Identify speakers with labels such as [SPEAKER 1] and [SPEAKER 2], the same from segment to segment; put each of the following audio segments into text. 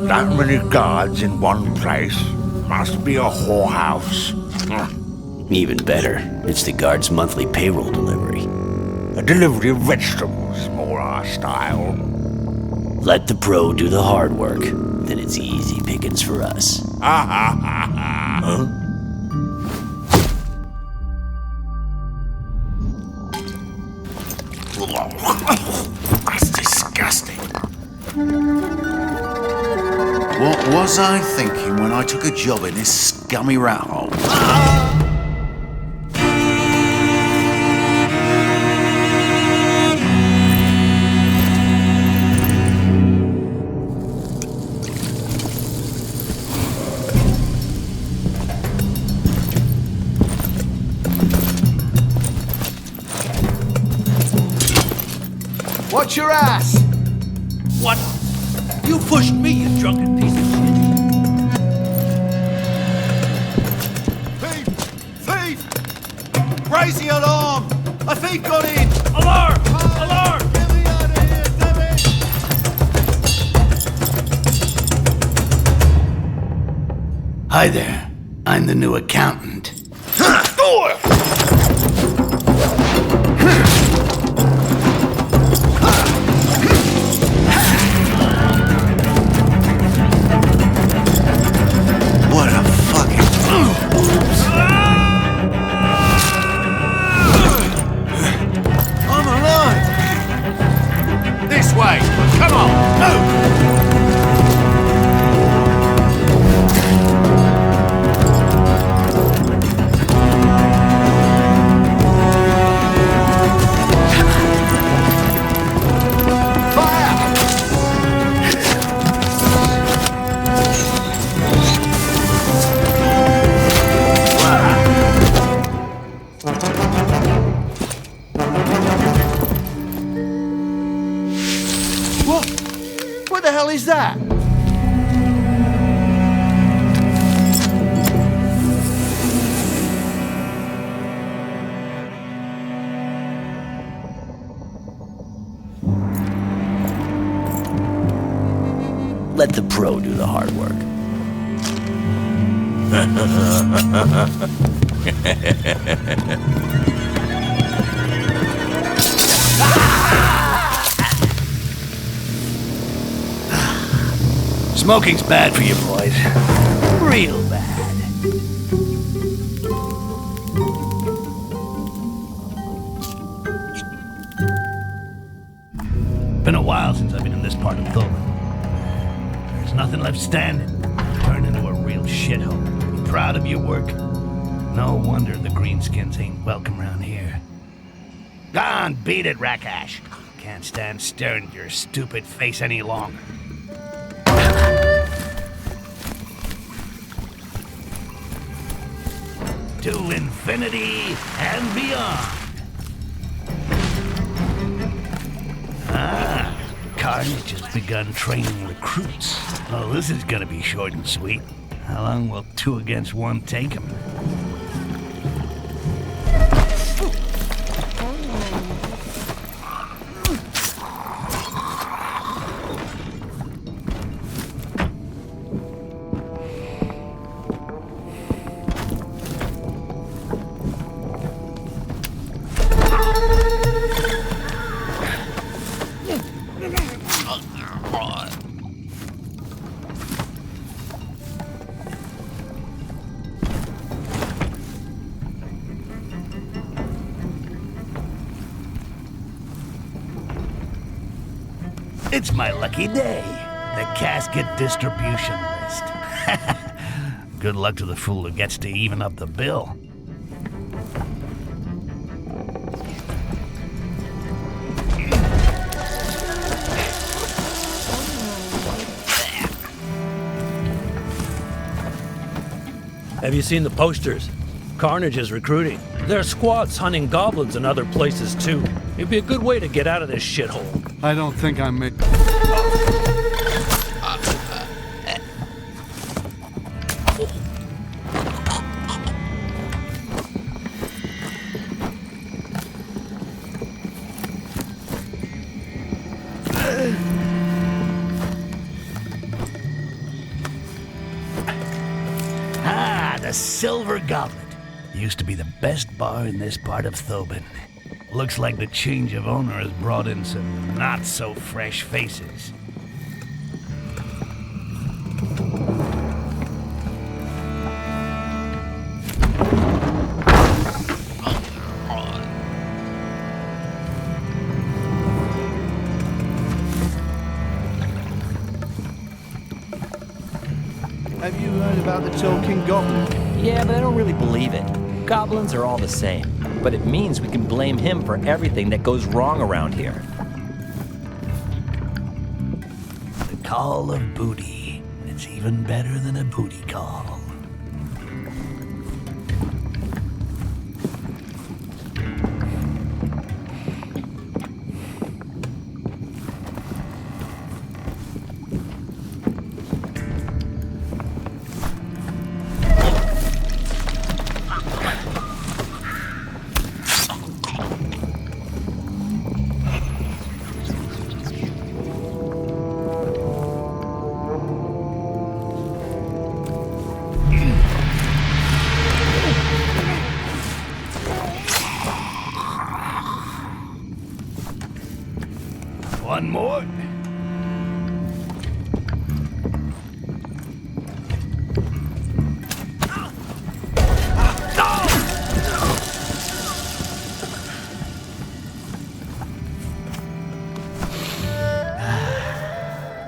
[SPEAKER 1] That many guards in one place must be a whorehouse.
[SPEAKER 2] Even better, it's the guard's monthly payroll delivery.
[SPEAKER 1] A delivery of vegetables, more our style.
[SPEAKER 2] Let the pro do the hard work, then it's easy pickings for us.
[SPEAKER 1] Huh? That's disgusting.
[SPEAKER 3] What was I thinking when I took a job in this scummy rat hole?
[SPEAKER 4] Watch your ass!
[SPEAKER 5] What? You pushed me, you drunken piece of shit.
[SPEAKER 4] Thief! Thief! Raise the alarm! A thief got in!
[SPEAKER 5] Alarm! Alarm!
[SPEAKER 4] Get me out of here, damn it!
[SPEAKER 3] Hi there. I'm the new accountant. What a fucking...
[SPEAKER 4] I'm alive! This way! Come on! Move! What the hell is that?
[SPEAKER 2] Let the pro do the hard work.
[SPEAKER 5] Smoking's bad for you, boys. Real bad. Been a while since I've been in this part of Thulin. There's nothing left standing. Turned into a real shithole. You proud of your work? No wonder the greenskins ain't welcome around here. Go on, beat it, Rakash. Can't stand staring at your stupid face any longer. To infinity and beyond. Ah, Carnage has begun training recruits. Oh, this is gonna be short and sweet. How long will 2 against 1 take him? It's my lucky day. The casket distribution list. Good luck to the fool who gets to even up the bill.
[SPEAKER 6] Have you seen the posters? Carnage is recruiting. There are squads hunting goblins in other places too. It'd be a good way to get out of this shithole.
[SPEAKER 7] I don't think I'm made.
[SPEAKER 5] a silver goblet. Used to be the best bar in this part of Thobin. Looks like the change of owner has brought in some not-so-fresh faces.
[SPEAKER 4] Have you heard about the talking goblin?
[SPEAKER 7] Yeah, but I don't really believe it. Goblins are all the same, but it means we can blame him for everything that goes wrong around here.
[SPEAKER 5] The call of booty. It's even better than a booty call. One more.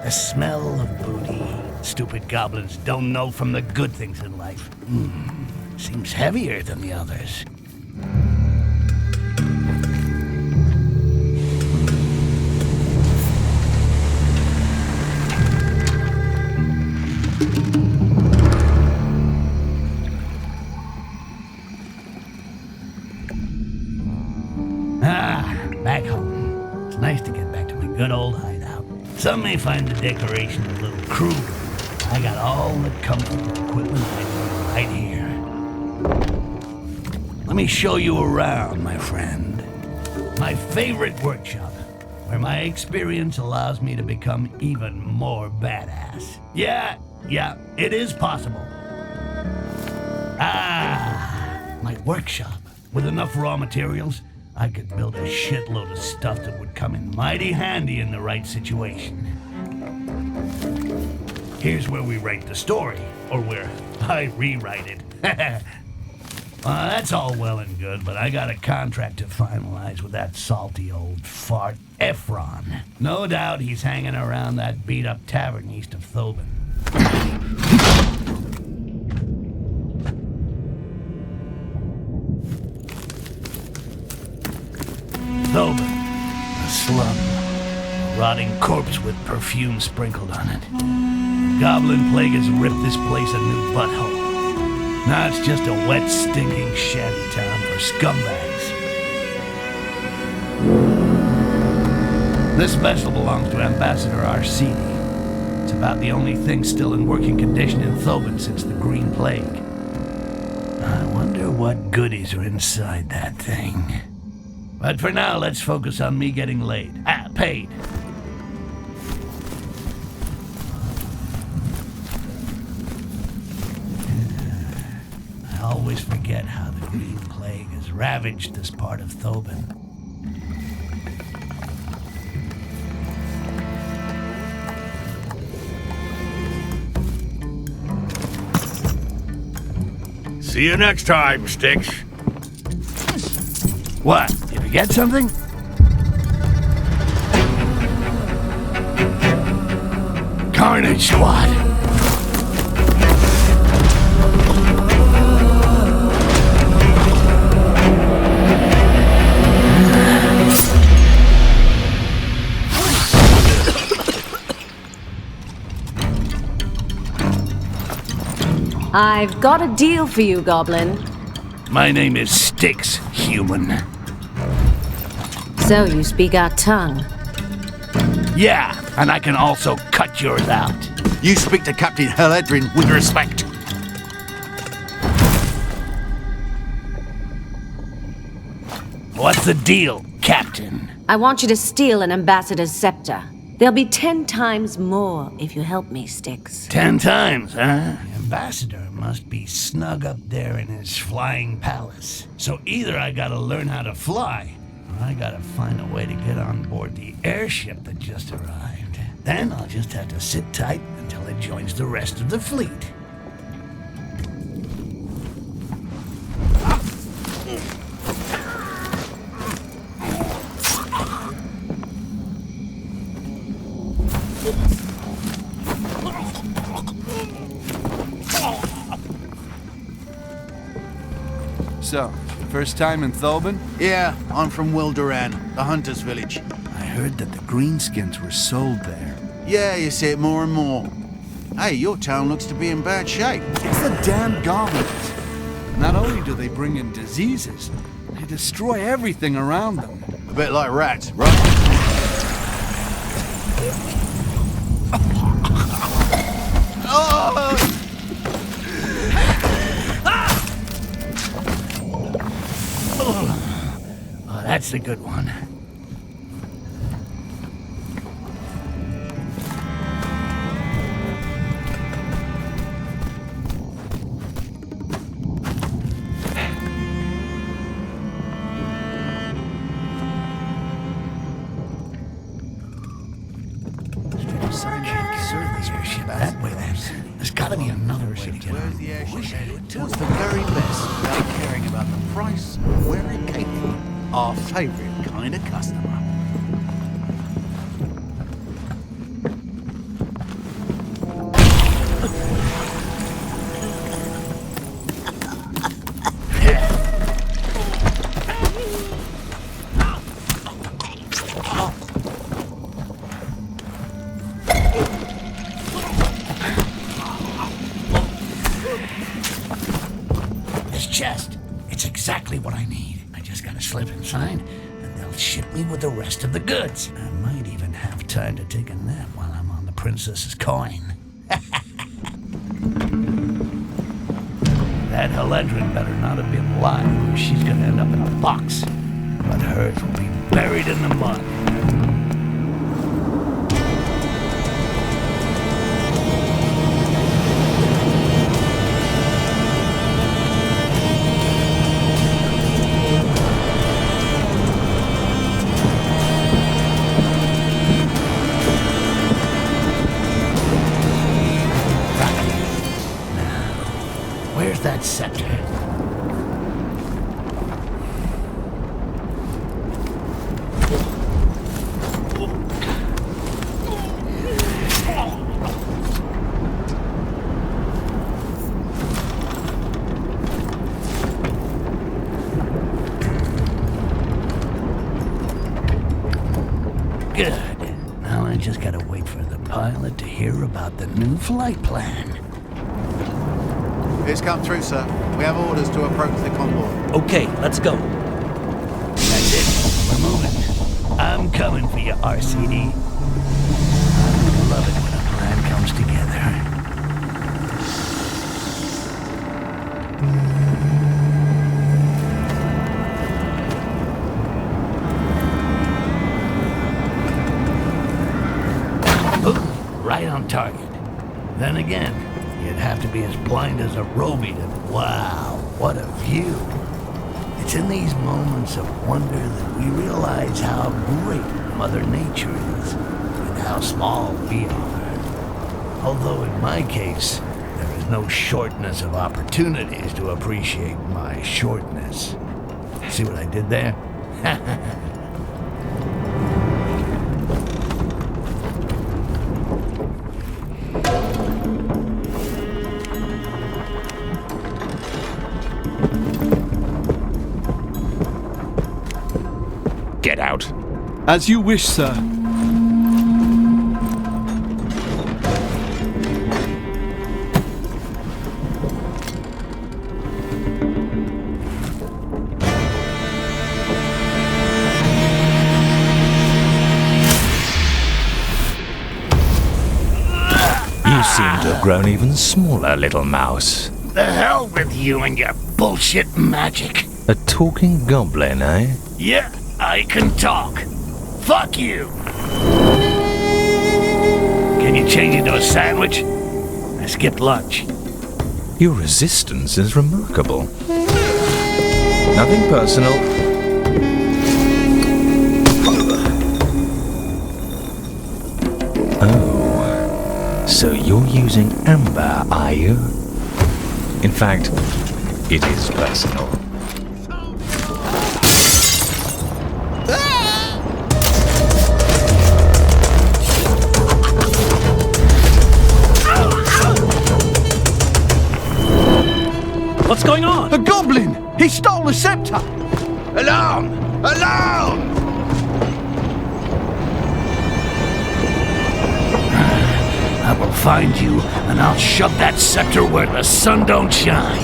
[SPEAKER 5] The smell of booty. Stupid goblins don't know from the good things in life. Seems heavier than the others. Back home. It's nice to get back to my good old hideout. Some may find the decoration a little crude. I got all the comfort and equipment I need right here. Let me show you around, my friend. My favorite workshop, where my experience allows me to become even more badass. Yeah, it is possible. My workshop. With enough raw materials, I could build a shitload of stuff that would come in mighty handy in the right situation. Here's where we write the story, or where I rewrite it. Well, that's all well and good, but I got a contract to finalize with that salty old fart Ephron. No doubt he's hanging around that beat-up tavern east of Thobin. Thobin, a slum, a rotting corpse with perfume sprinkled on it. The goblin plague has ripped this place a new butthole. Now it's just a wet, stinking shanty town for scumbags. This vessel belongs to Ambassador Arsini. It's about the only thing still in working condition in Thobin since the Green Plague. I wonder what goodies are inside that thing. But for now, let's focus on me getting laid. Paid. I always forget how the Green Plague has ravaged this part of Thobin.
[SPEAKER 1] See you next time, Styx.
[SPEAKER 5] What? Did we get something? Carnage Squad.
[SPEAKER 8] I've got a deal for you, Goblin.
[SPEAKER 5] My name is Styx, human.
[SPEAKER 8] So you speak our tongue.
[SPEAKER 5] Yeah, and I can also cut yours out.
[SPEAKER 3] You speak to Captain Helledrin with respect.
[SPEAKER 5] What's the deal, Captain?
[SPEAKER 8] I want you to steal an ambassador's scepter. There'll be 10 times more if you help me, Styx.
[SPEAKER 5] 10 times, huh? Ambassador must be snug up there in his flying palace. So either I gotta learn how to fly, or I gotta find a way to get on board the airship that just arrived. Then I'll just have to sit tight until it joins the rest of the fleet.
[SPEAKER 4] So, first time in Thobin?
[SPEAKER 3] Yeah, I'm from Wilderan, the hunter's village.
[SPEAKER 4] I heard that the greenskins were sold there.
[SPEAKER 3] Yeah, you see it more and more. Hey, your town looks to be in bad shape.
[SPEAKER 4] It's the damn goblins. Not only do they bring in diseases, they destroy everything around them.
[SPEAKER 3] A bit like rats, right?
[SPEAKER 5] Oh, that's a good one. That way, there's gotta be another way to get
[SPEAKER 3] Where's
[SPEAKER 5] on.
[SPEAKER 3] the airship? What's the very best without caring about the price or where it came from? Our favourite kind of customer.
[SPEAKER 5] Chest. It's exactly what I need. I just gotta slip inside, and they'll ship me with the rest of the goods. I might even have time to take a nap while I'm on the princess's coin. That Haledrin better not have been live, or she's gonna end up in a box. But hers will be buried in the mud. That scepter. Good. Now I just gotta wait for the pilot to hear about the new flight plan.
[SPEAKER 3] It's come through, sir. We have orders to approach the convoy.
[SPEAKER 6] Okay, let's go.
[SPEAKER 5] That's it. We're moving. I'm coming for you, RCD. I love it when a plan comes together. Ooh, right on target. Then again, you'd have to be as blind as a Roby to... Wow, what a view. It's in these moments of wonder that we realize how great Mother Nature is and how small we are. Although in my case, there is no shortness of opportunities to appreciate my shortness. See what I did there?
[SPEAKER 1] Get out.
[SPEAKER 4] As you wish, sir.
[SPEAKER 2] You seem to have grown even smaller, little mouse.
[SPEAKER 5] The hell with you and your bullshit magic.
[SPEAKER 2] A talking goblin, eh?
[SPEAKER 5] Yeah, I can talk. Fuck you. Can you change into a sandwich? I skipped lunch.
[SPEAKER 9] Your resistance is remarkable. Nothing personal. Oh, so you're using amber, are you? In fact, it is personal.
[SPEAKER 6] What's going on?
[SPEAKER 4] A goblin! He stole the scepter!
[SPEAKER 5] Alarm! Alarm! I will find you, and I'll shove that scepter where the sun don't shine.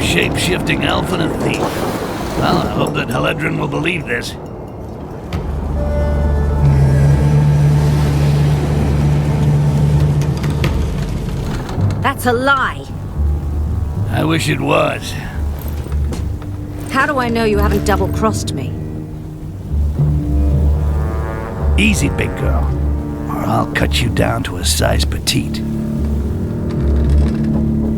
[SPEAKER 5] Shape-shifting elf and a thief. Well, I hope that Heledrin will believe this.
[SPEAKER 8] That's a lie.
[SPEAKER 5] I wish it was.
[SPEAKER 8] How do I know you haven't double-crossed me?
[SPEAKER 5] Easy, big girl, or I'll cut you down to a size petite.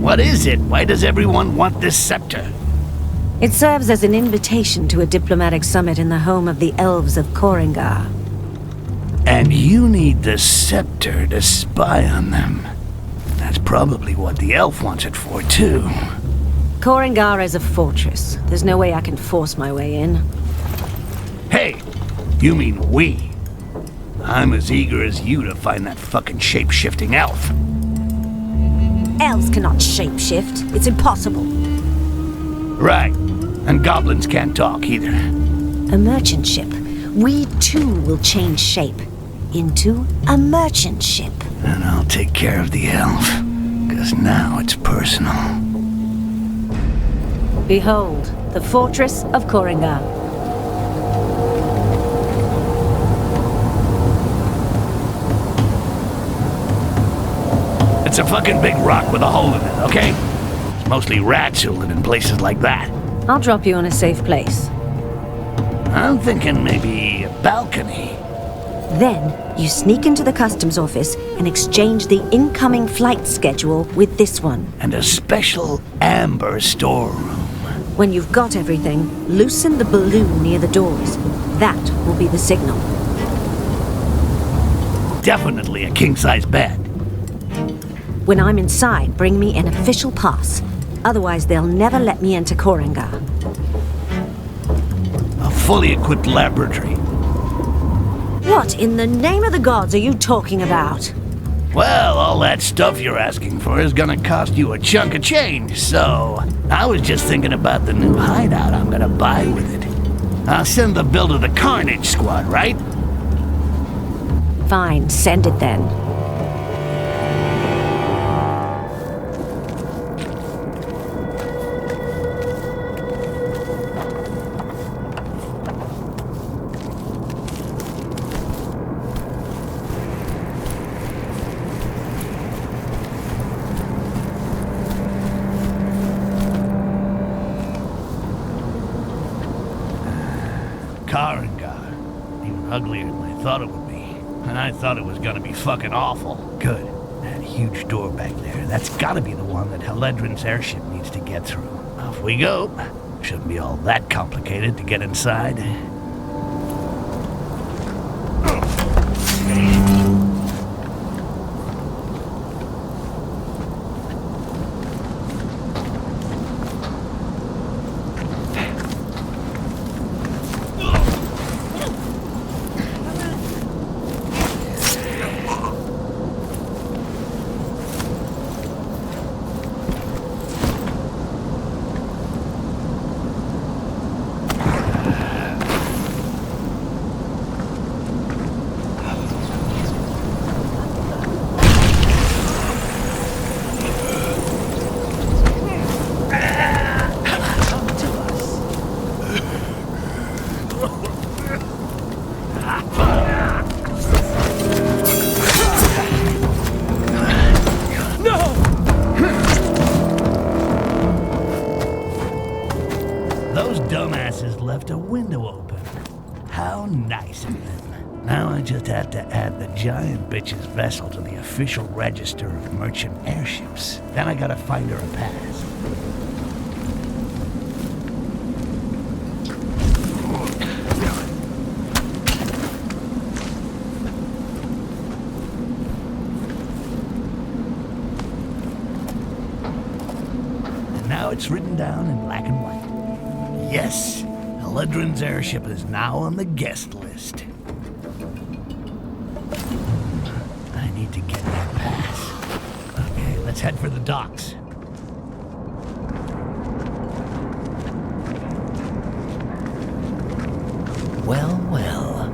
[SPEAKER 5] What is it? Why does everyone want this scepter?
[SPEAKER 8] It serves as an invitation to a diplomatic summit in the home of the elves of Koringar.
[SPEAKER 5] And you need the scepter to spy on them. That's probably what the elf wants it for, too.
[SPEAKER 8] Koringar is a fortress. There's no way I can force my way in.
[SPEAKER 5] Hey, you mean we. I'm as eager as you to find that fucking shape-shifting elf.
[SPEAKER 8] Elves cannot shapeshift. It's impossible.
[SPEAKER 5] Right. And goblins can't talk either.
[SPEAKER 8] A merchant ship. We too will change shape into a merchant ship.
[SPEAKER 5] And I'll take care of the elf, 'cause now it's personal.
[SPEAKER 8] Behold, the fortress of Koringar.
[SPEAKER 5] It's a fucking big rock with a hole in it, okay? It's mostly rats who live in places like that.
[SPEAKER 8] I'll drop you in a safe place.
[SPEAKER 5] I'm thinking maybe a balcony.
[SPEAKER 8] Then, you sneak into the customs office and exchange the incoming flight schedule with this one.
[SPEAKER 5] And a special amber storeroom.
[SPEAKER 8] When you've got everything, loosen the balloon near the doors. That will be the signal.
[SPEAKER 5] Definitely a king-size bed.
[SPEAKER 8] When I'm inside, bring me an official pass. Otherwise, they'll never let me into Koringar.
[SPEAKER 5] A fully equipped laboratory.
[SPEAKER 8] What in the name of the gods are you talking about?
[SPEAKER 5] Well, all that stuff you're asking for is gonna cost you a chunk of change, so I was just thinking about the new hideout I'm gonna buy with it. I'll send the bill to the Carnage Squad, right?
[SPEAKER 8] Fine, send it then.
[SPEAKER 5] Koringar. Even uglier than I thought it would be. And I thought it was gonna be fucking awful. Good. That huge door back there, that's gotta be the one that Heledrin's airship needs to get through. Off we go. Shouldn't be all that complicated to get inside. Nice of them. Now I just have to add the giant bitch's vessel to the official register of merchant airships. Then I gotta find her a pass. And now it's written down in black and white. Yes, Eledrin's airship is now on the guest list. I need to get that pass. Okay, let's head for the docks.
[SPEAKER 2] Well, well.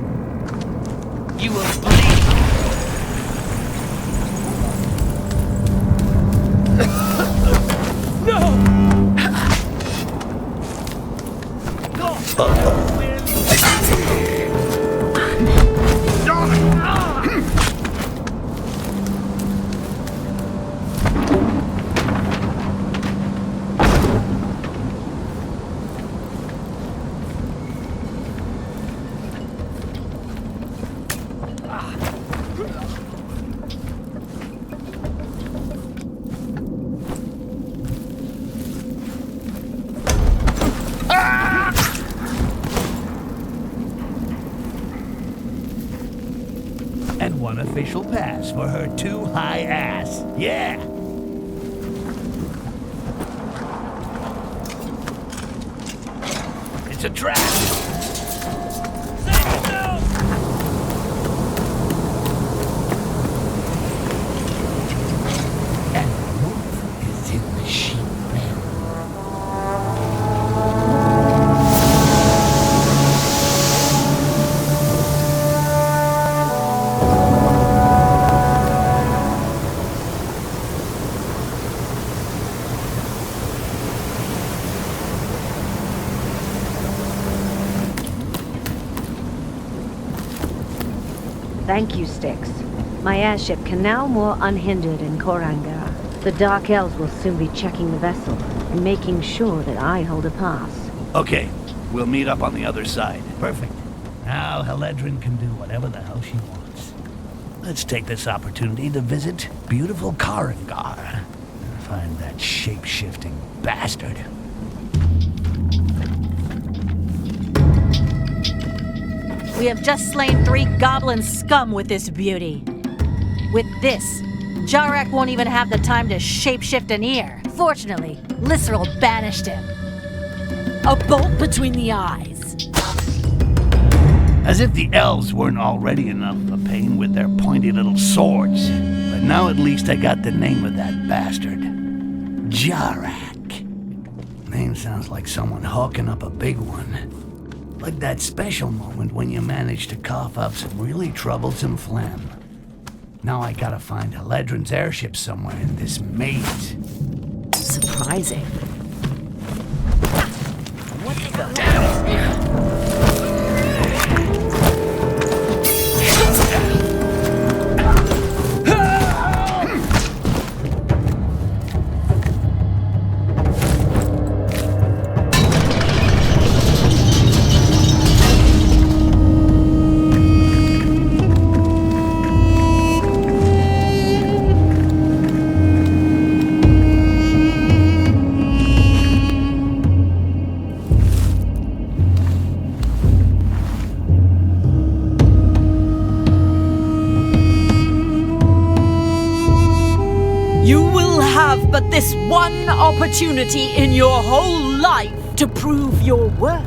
[SPEAKER 5] You will bleed. And one official pass for her too high ass. Yeah! It's a trap! Save yourself! And the wolf is in the sheep pen.
[SPEAKER 8] Thank you, Styx. My airship can now more unhindered in Korangar. The Dark Elves will soon be checking the vessel and making sure that I hold a pass.
[SPEAKER 5] Okay, we'll meet up on the other side. Perfect. Now Eledrin can do whatever the hell she wants. Let's take this opportunity to visit beautiful Korangar and find that shape-shifting bastard.
[SPEAKER 10] We have just slain 3 goblin scum with this beauty. With this, Jarak won't even have the time to shapeshift an ear. Fortunately, Lisserl banished him. A bolt between the eyes.
[SPEAKER 5] As if the elves weren't already enough of a pain with their pointy little swords. But now at least I got the name of that bastard. Jarak. Name sounds like someone hawking up a big one. Like that special moment when you manage to cough up some really troublesome phlegm. Now I gotta find Eledrin's airship somewhere in this maze.
[SPEAKER 10] Surprising. What the but this one opportunity in your whole life to prove your worth.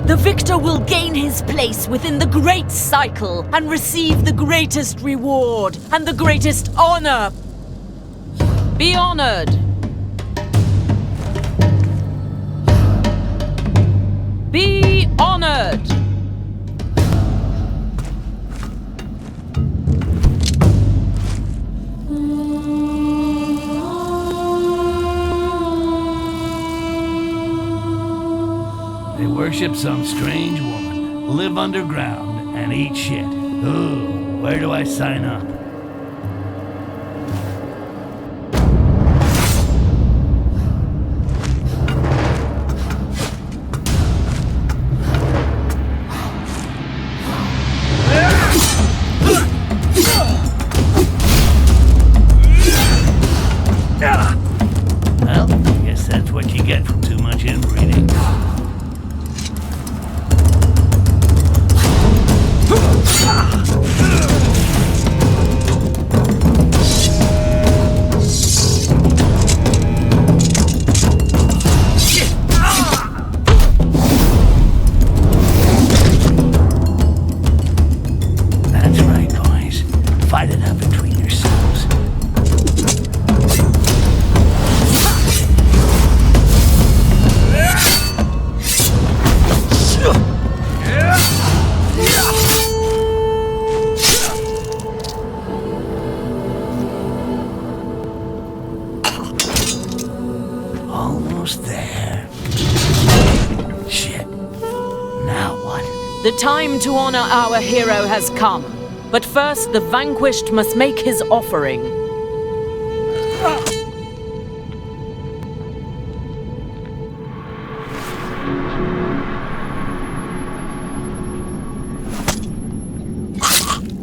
[SPEAKER 10] The victor will gain his place within the great cycle and receive the greatest reward and the greatest honor. Be honored. Be honored.
[SPEAKER 5] They worship some strange woman, live underground, and eat shit. Ooh, where do I sign up? Fight it out between yourselves. Almost there. Shit. Now what?
[SPEAKER 10] The time to honor our hero has come. But first, the vanquished must make his offering.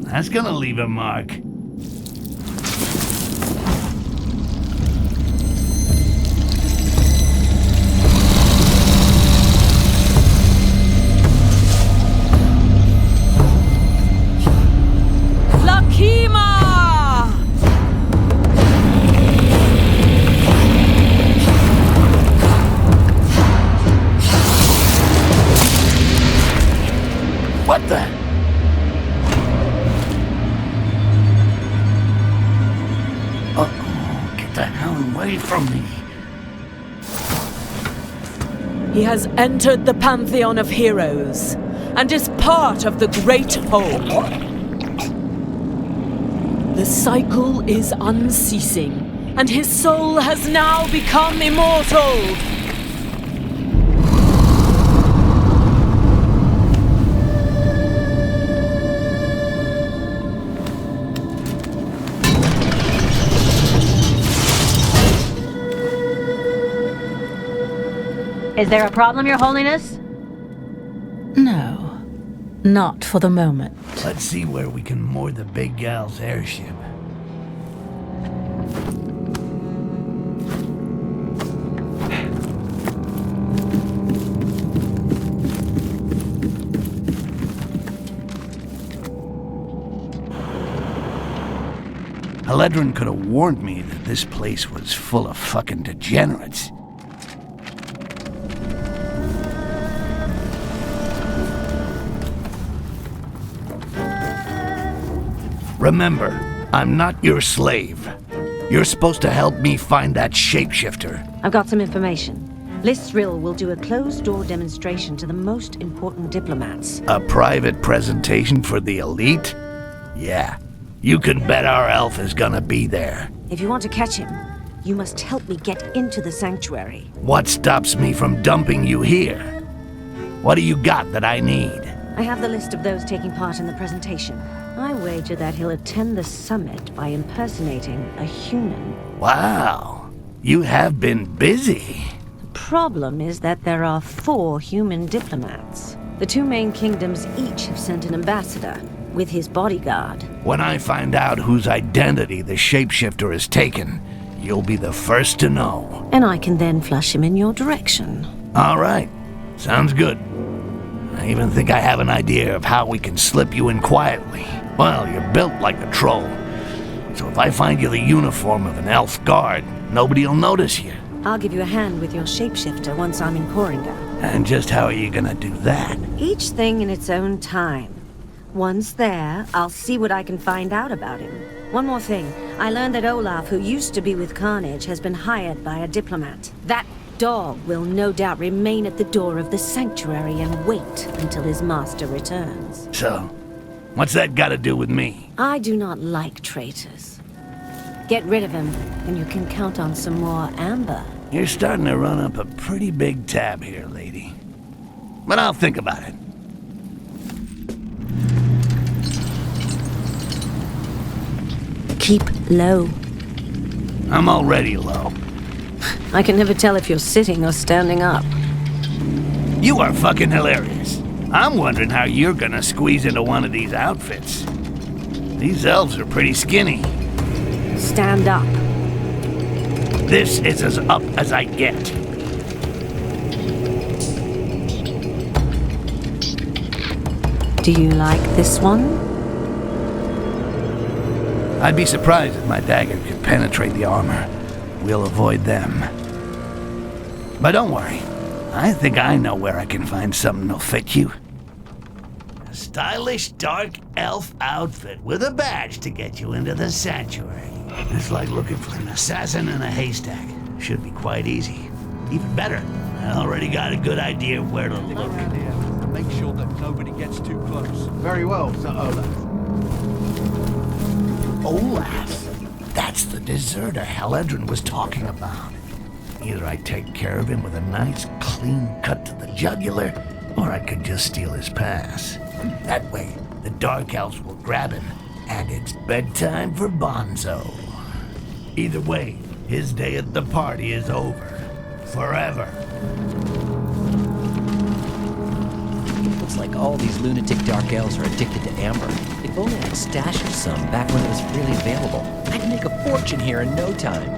[SPEAKER 5] That's gonna leave a mark. What the? Uh-oh, get the hell away from me.
[SPEAKER 10] He has entered the pantheon of heroes and is part of the Great Whole. The cycle is unceasing, and his soul has now become immortal.
[SPEAKER 8] Is there a problem, Your Holiness?
[SPEAKER 11] No, not for the moment.
[SPEAKER 5] Let's see where we can moor the big gal's airship. Haledron could have warned me that this place was full of fucking degenerates. Remember, I'm not your slave. You're supposed to help me find that shapeshifter.
[SPEAKER 8] I've got some information. Listril will do a closed-door demonstration to the most important diplomats.
[SPEAKER 5] A private presentation for the elite? Yeah, you can bet our elf is gonna be there.
[SPEAKER 8] If you want to catch him, you must help me get into the sanctuary.
[SPEAKER 5] What stops me from dumping you here? What do you got that I need?
[SPEAKER 8] I have the list of those taking part in the presentation. I wager that he'll attend the summit by impersonating a human.
[SPEAKER 5] Wow, you have been busy.
[SPEAKER 8] The problem is that there are 4 human diplomats. The 2 main kingdoms each have sent an ambassador with his bodyguard.
[SPEAKER 5] When I find out whose identity the shapeshifter has taken, you'll be the first to know.
[SPEAKER 8] And I can then flush him in your direction.
[SPEAKER 5] All right, sounds good. I even think I have an idea of how we can slip you in quietly. Well, you're built like a troll. So if I find you the uniform of an elf guard, nobody'll notice you.
[SPEAKER 8] I'll give you a hand with your shapeshifter once I'm in Koringa.
[SPEAKER 5] And just how are you gonna do that?
[SPEAKER 8] Each thing in its own time. Once there, I'll see what I can find out about him. One more thing. I learned that Olaf, who used to be with Carnage, has been hired by a diplomat. That dog will no doubt remain at the door of the sanctuary and wait until his master returns.
[SPEAKER 5] So, what's that got to do with me?
[SPEAKER 8] I do not like traitors. Get rid of him, and you can count on some more amber.
[SPEAKER 5] You're starting to run up a pretty big tab here, lady. But I'll think about it.
[SPEAKER 8] Keep low.
[SPEAKER 5] I'm already low.
[SPEAKER 8] I can never tell if you're sitting or standing up.
[SPEAKER 5] You are fucking hilarious. I'm wondering how you're gonna squeeze into one of these outfits. These elves are pretty skinny.
[SPEAKER 8] Stand up.
[SPEAKER 5] This is as up as I get.
[SPEAKER 8] Do you like this one?
[SPEAKER 5] I'd be surprised if my dagger could penetrate the armor. We'll avoid them. But don't worry. I think I know where I can find something that'll fit you. Just stylish dark elf outfit with a badge to get you into the sanctuary. It's like looking for an assassin in a haystack. Should be quite easy. Even better, I already got a good idea where to look.
[SPEAKER 4] Around here and make sure that nobody gets too close.
[SPEAKER 3] Very well, Sir Olaf.
[SPEAKER 5] Olaf? That's the deserter Haledrin was talking about. Either I take care of him with a nice clean cut to the jugular, or I could just steal his pass. That way, the Dark Elves will grab him, and it's bedtime for Bonzo. Either way, his day at the party is over. Forever.
[SPEAKER 7] Looks like all these lunatic Dark Elves are addicted to amber. If only I'd stashed some back when it was freely available, I'd make a fortune here in no time.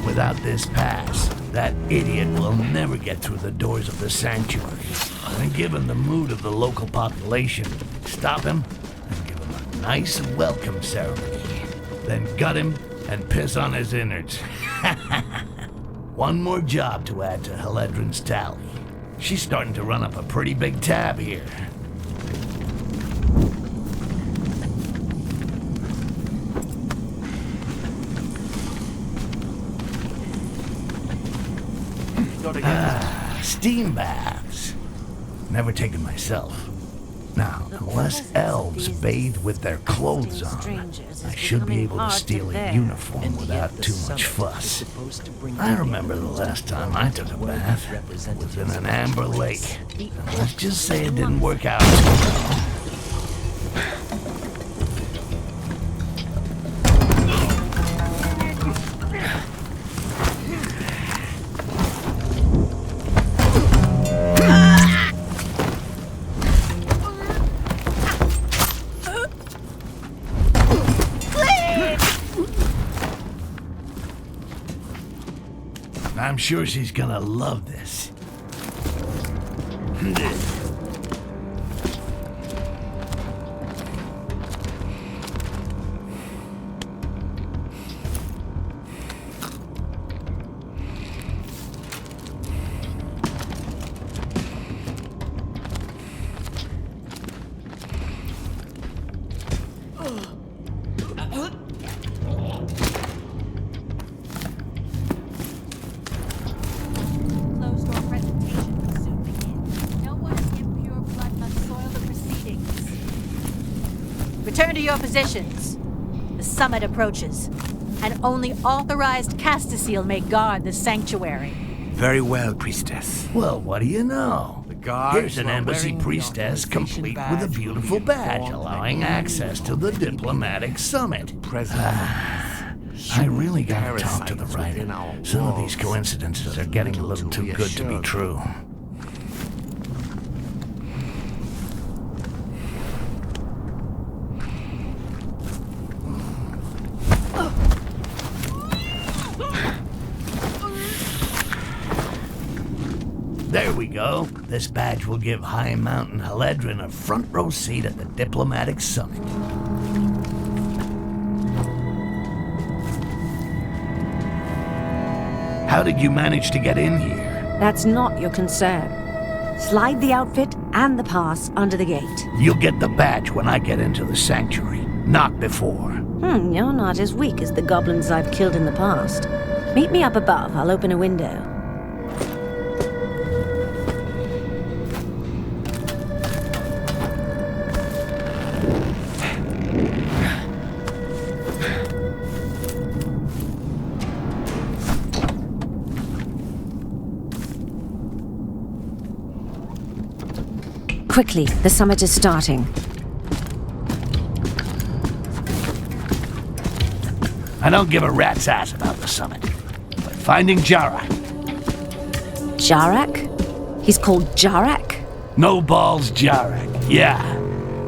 [SPEAKER 5] Without this pass, that idiot will never get through the doors of the sanctuary. And given the mood of the local population, stop him and give him a nice welcome ceremony. Then gut him and piss on his innards. One more job to add to Haledrin's tally. She's starting to run up a pretty big tab here. Steam baths. Never taken myself. Now, unless elves bathe with their clothes on, I should be able to steal a uniform without too much fuss. I remember the last time I took a bath was in an amber lake. And let's just say it didn't work out too well. I'm sure she's gonna love this.
[SPEAKER 12] Return to your positions. The summit approaches, and only authorized Castasiel may guard the sanctuary.
[SPEAKER 1] Very well, priestess.
[SPEAKER 5] Well, what do you know? Here's an embassy priestess complete with a beautiful badge allowing access to the diplomatic summit. I really gotta talk to the writer. Some of these coincidences are getting a little too good to be true. There we go. This badge will give High Mountain Haledrin a front row seat at the diplomatic summit. How did you manage to get in here?
[SPEAKER 8] That's not your concern. Slide the outfit and the pass under the gate.
[SPEAKER 5] You'll get the badge when I get into the sanctuary, not before.
[SPEAKER 8] You're not as weak as the goblins I've killed in the past. Meet me up above. I'll open a window. Quickly, the summit is starting.
[SPEAKER 5] I don't give a rat's ass about the summit, but finding Jarak.
[SPEAKER 8] Jarak? He's called Jarak?
[SPEAKER 5] No balls Jarak, yeah.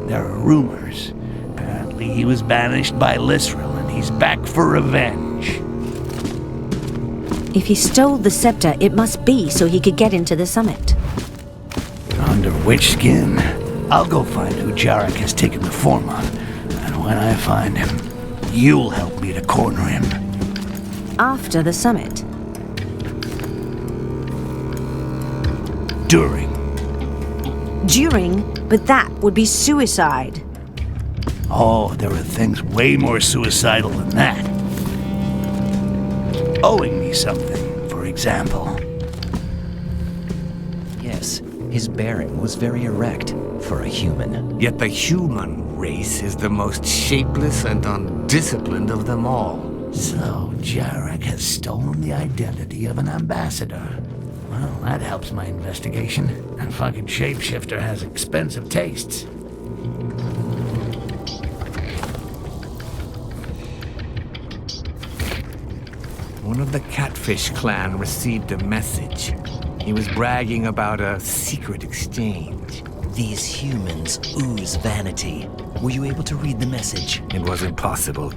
[SPEAKER 5] There are rumors. Apparently he was banished by Lisril and he's back for revenge.
[SPEAKER 8] If he stole the scepter, it must be so he could get into the summit.
[SPEAKER 5] Under which skin? I'll go find who Jarak has taken the form on, and when I find him, you'll help me to corner him.
[SPEAKER 8] After the summit.
[SPEAKER 5] during.
[SPEAKER 8] During? But that would be suicide.
[SPEAKER 5] Oh, there are things way more suicidal than that. Owing me something, for example.
[SPEAKER 7] Yes, his bearing was very erect for a human.
[SPEAKER 13] Yet the human race is the most shapeless and undisciplined of them all.
[SPEAKER 5] So, Jarak has stolen the identity of an ambassador. Well, that helps my investigation. That fucking shapeshifter has expensive tastes.
[SPEAKER 13] One of the Catfish clan received a message. He was bragging about a secret exchange.
[SPEAKER 7] These humans ooze vanity. Were you able to read the message?
[SPEAKER 13] It was impossible.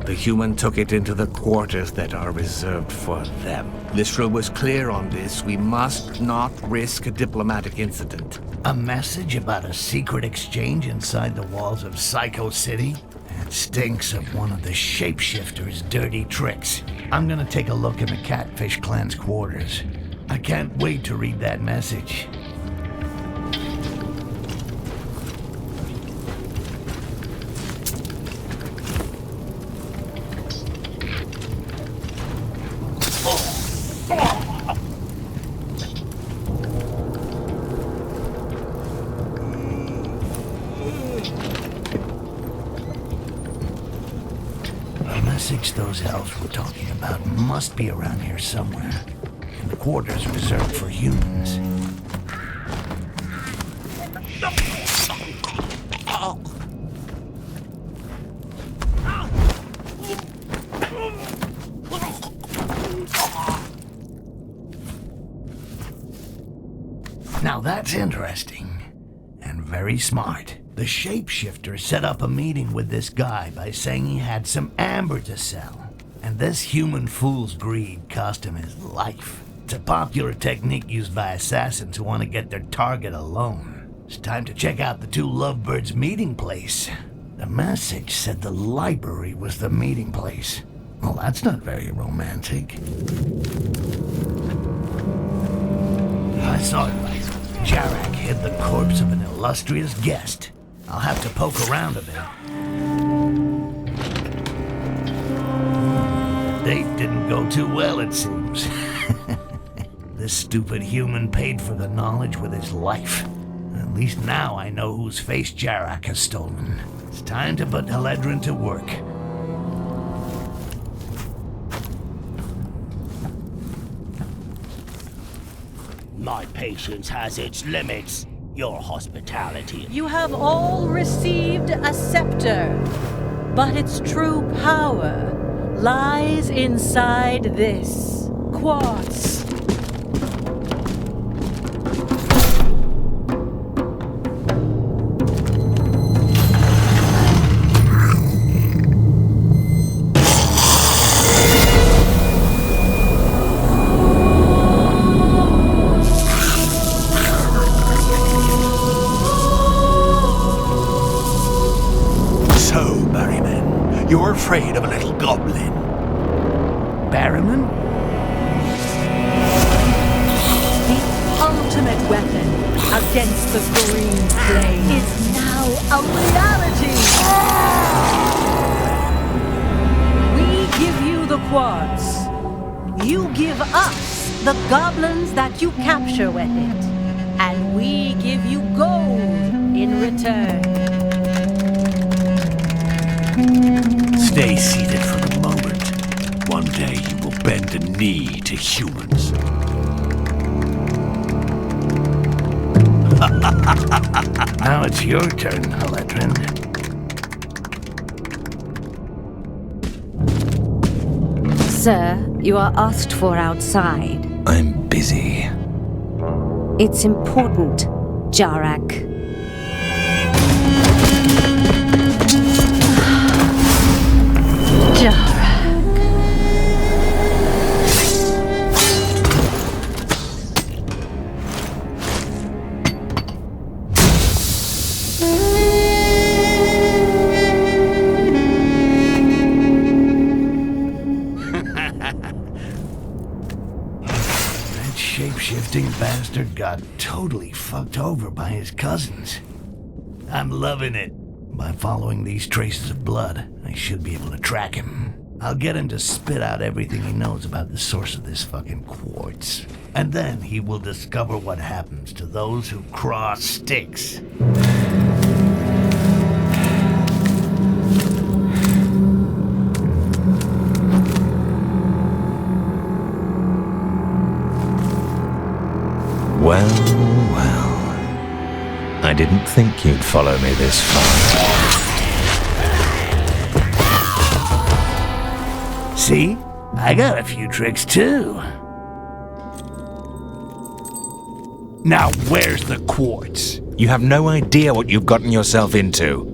[SPEAKER 13] The human took it into the quarters that are reserved for them. Lystra was clear on this. We must not risk a diplomatic incident.
[SPEAKER 5] A message about a secret exchange inside the walls of Psycho City? It stinks of one of the shapeshifter's dirty tricks. I'm gonna take a look in the Catfish clan's quarters. I can't wait to read that message. Those elves were talking about must be around here somewhere. In the quarters reserved for humans. Now that's interesting. And very smart. The shapeshifter set up a meeting with this guy by saying he had some amber to sell. And this human fool's greed cost him his life. It's a popular technique used by assassins who want to get their target alone. It's time to check out the two lovebirds' meeting place. The message said the library was the meeting place. Well, that's not very romantic. I saw it right. Jarak hid the corpse of an illustrious guest. I'll have to poke around a bit. The date didn't go too well, it seems. This stupid human paid for the knowledge with his life. At least now I know whose face Jarak has stolen. It's time to put Haledrin to work.
[SPEAKER 2] My patience has its limits. Your hospitality.
[SPEAKER 12] You have all received a scepter, but its true power lies inside this quartz.
[SPEAKER 5] You're afraid of a little goblin. Barrowman?
[SPEAKER 10] The ultimate weapon against the green flame is now a reality! We give you the quartz. You give us the goblins that you capture with it. And we give you gold in return.
[SPEAKER 2] Stay seated for a moment. One day you will bend a knee to humans.
[SPEAKER 5] Now it's your turn, Haledrin.
[SPEAKER 8] Sir, you are asked for outside.
[SPEAKER 9] I'm busy.
[SPEAKER 8] It's important, Jarak.
[SPEAKER 5] bastard got totally fucked over by his cousins. I'm loving it. By following these traces of blood, I should be able to track him. I'll get him to spit out everything he knows about the source of this fucking quartz. And then he will discover what happens to those who cross Styx.
[SPEAKER 9] Well, well. I didn't think you'd follow me this far.
[SPEAKER 5] See? I got a few tricks too. Now where's the quartz?
[SPEAKER 9] You have no idea what you've gotten yourself into.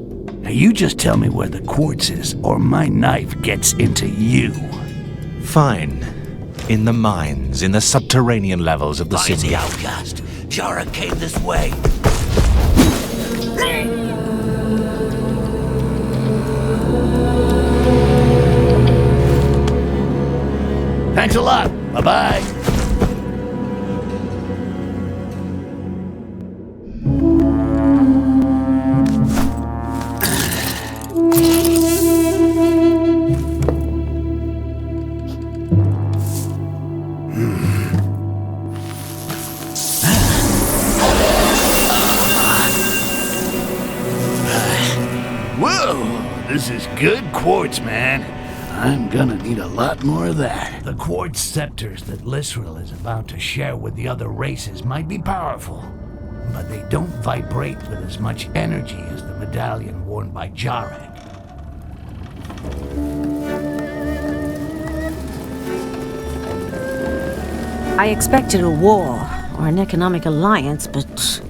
[SPEAKER 5] Now you just tell me where the quartz is, or my knife gets into you.
[SPEAKER 9] Fine. In the mines, in the subterranean levels of the
[SPEAKER 2] Find
[SPEAKER 9] city.
[SPEAKER 2] the outcast. Jara came this way.
[SPEAKER 5] Thanks a lot. Bye-bye. Whoa, this is good quartz, man. I'm gonna need a lot more of that. The quartz scepters that Lysril is about to share with the other races might be powerful, but they don't vibrate with as much energy as the medallion worn by Jarek.
[SPEAKER 8] I expected a war or an economic alliance, but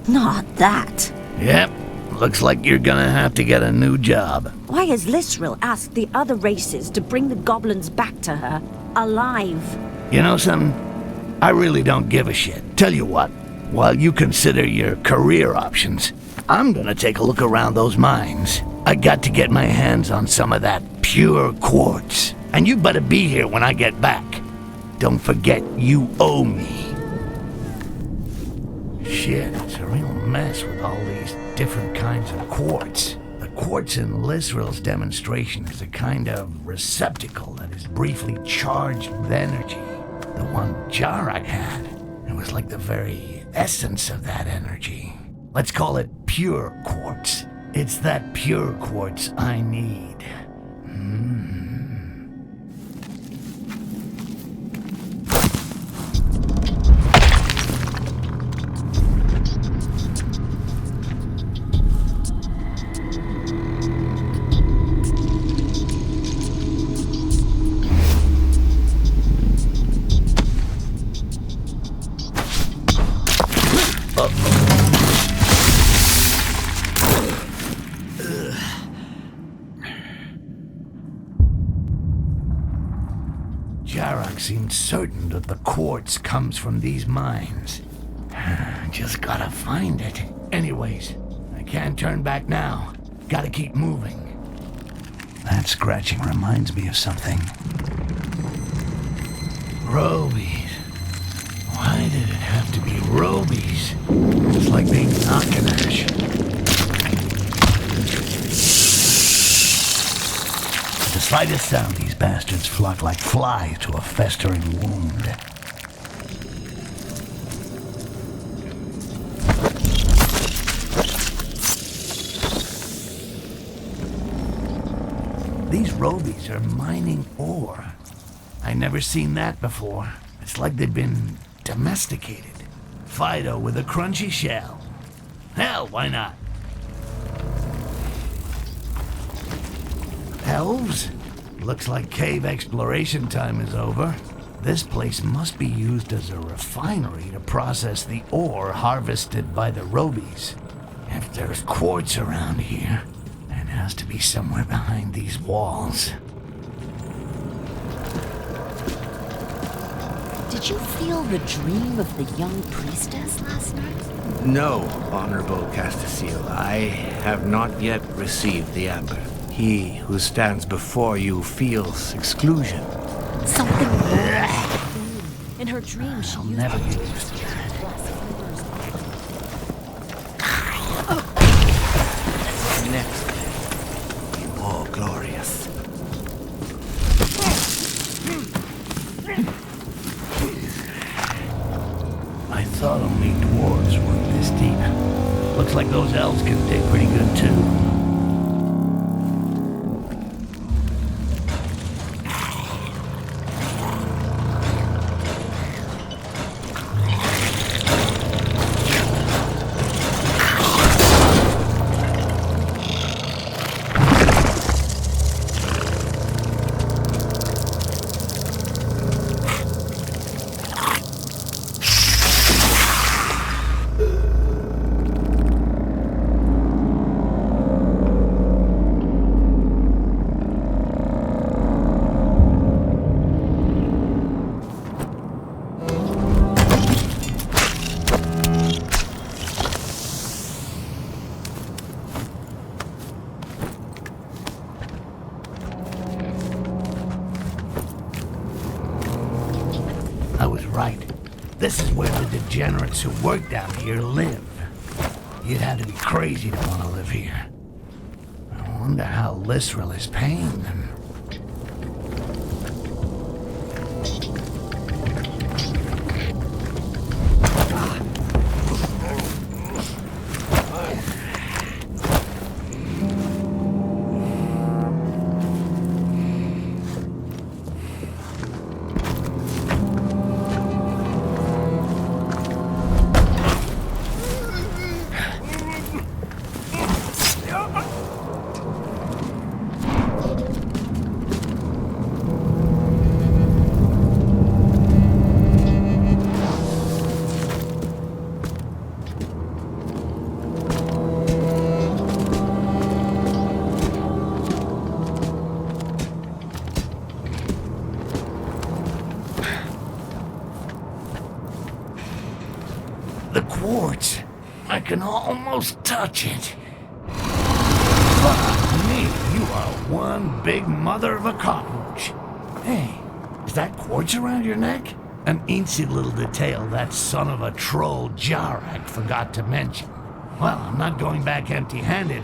[SPEAKER 8] not that.
[SPEAKER 5] Yep, looks like you're gonna have to get a new job.
[SPEAKER 8] Why has Lysril asked the other races to bring the goblins back to her, alive?
[SPEAKER 5] You know something? I really don't give a shit. Tell you what, while you consider your career options, I'm gonna take a look around those mines. I got to get my hands on some of that pure quartz. And you better be here when I get back. Don't forget, you owe me. Shit, it's a real mess with all these different kinds of quartz. The quartz in Lysril's demonstration is a kind of receptacle that is briefly charged with energy. The one Jarek had, it was like the very essence of that energy. Let's call it pure quartz. It's that pure quartz I need. Jarek seemed certain that the quartz comes from these mines. Just gotta find it. Anyways, I can't turn back now. Gotta keep moving. That scratching reminds me of something. Robies. Why did it have to be Robies? It's like being Knockanash. At the slightest sound, these bastards flock like flies to a festering wound. These Robies are mining ore. I never seen that before. It's like they've been domesticated. Fido with a crunchy shell. Hell, why not? Elves? Looks like cave exploration time is over. This place must be used as a refinery to process the ore harvested by the Robies. If there's quartz around here, it has to be somewhere behind these walls.
[SPEAKER 10] Did you feel the dream of the young priestess last night?
[SPEAKER 13] No, Honorable Castasiel, I have not yet received the amber. He who stands before you feels exclusion.
[SPEAKER 10] Something wrong. In her dream, she
[SPEAKER 5] I'll never get used to that. dwarves work this deep. Looks like those elves can dig pretty good too. I was right. This is where the degenerates who work down here live. You'd have to be crazy to want to live here. I wonder how Lysrel is paying them. The quartz. I can almost touch it. Fuck me, you are one big mother of a cockroach. Hey, is that quartz around your neck? An eensy little detail that son of a troll Jarak forgot to mention. Well, I'm not going back empty-handed.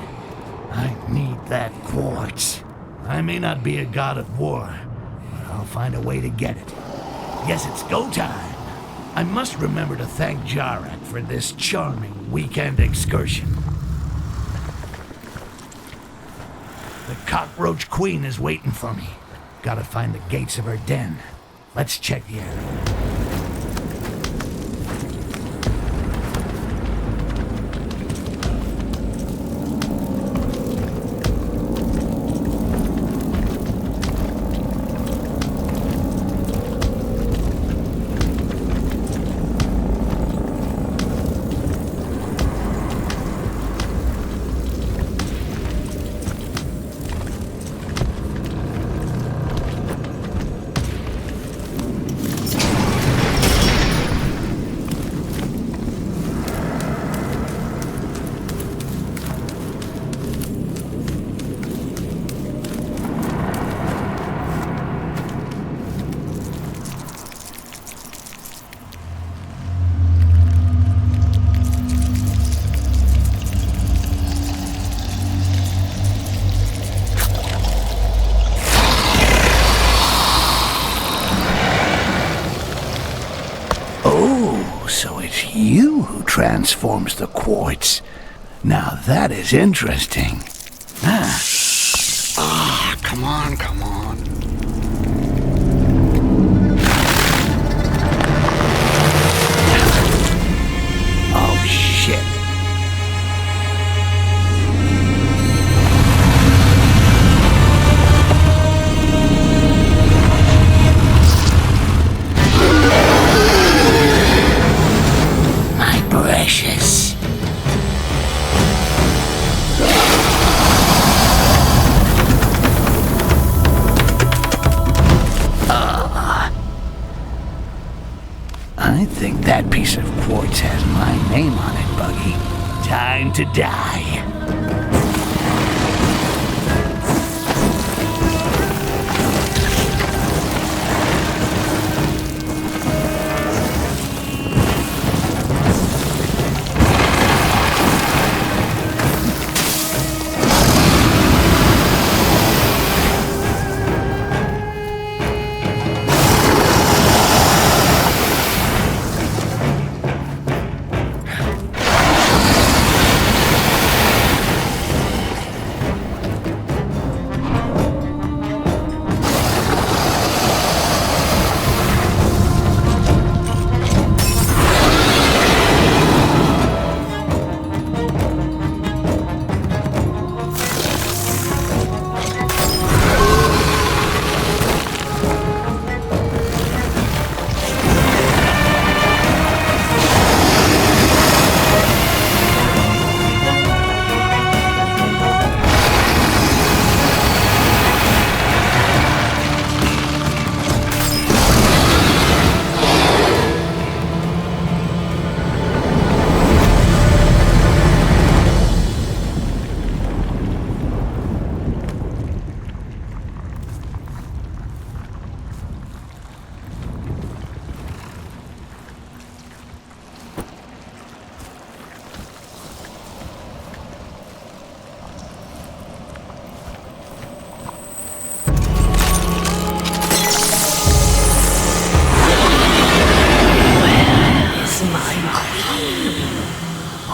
[SPEAKER 5] I need that quartz. I may not be a god of war, but I'll find a way to get it. Guess it's go time. I must remember to thank Jarak for this charming weekend excursion. The cockroach queen is waiting for me. Gotta find the gates of her den. Let's check the area. So it's you who transforms the quartz. Now that is interesting.
[SPEAKER 4] Come on, come on.
[SPEAKER 5] Oh, shit. Precious. I think that piece of quartz has my name on it, Buggy. Time to die.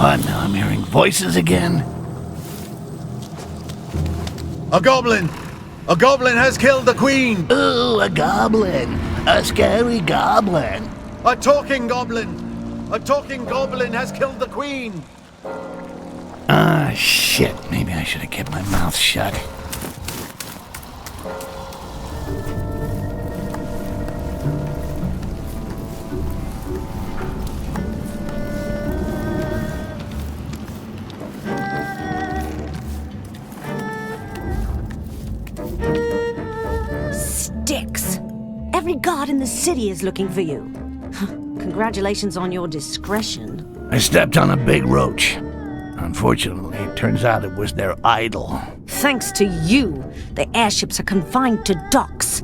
[SPEAKER 5] What, now I'm hearing voices again?
[SPEAKER 4] A goblin! A goblin has killed the queen!
[SPEAKER 5] Ooh, a goblin! A scary goblin!
[SPEAKER 4] A talking goblin! A talking goblin has killed the queen!
[SPEAKER 5] Ah, shit. Maybe I should have kept my mouth shut.
[SPEAKER 8] Styx! Every guard in the city is looking for you. Congratulations on your discretion.
[SPEAKER 5] I stepped on a big roach. Unfortunately, it turns out it was their idol.
[SPEAKER 8] Thanks to you, the airships are confined to docks.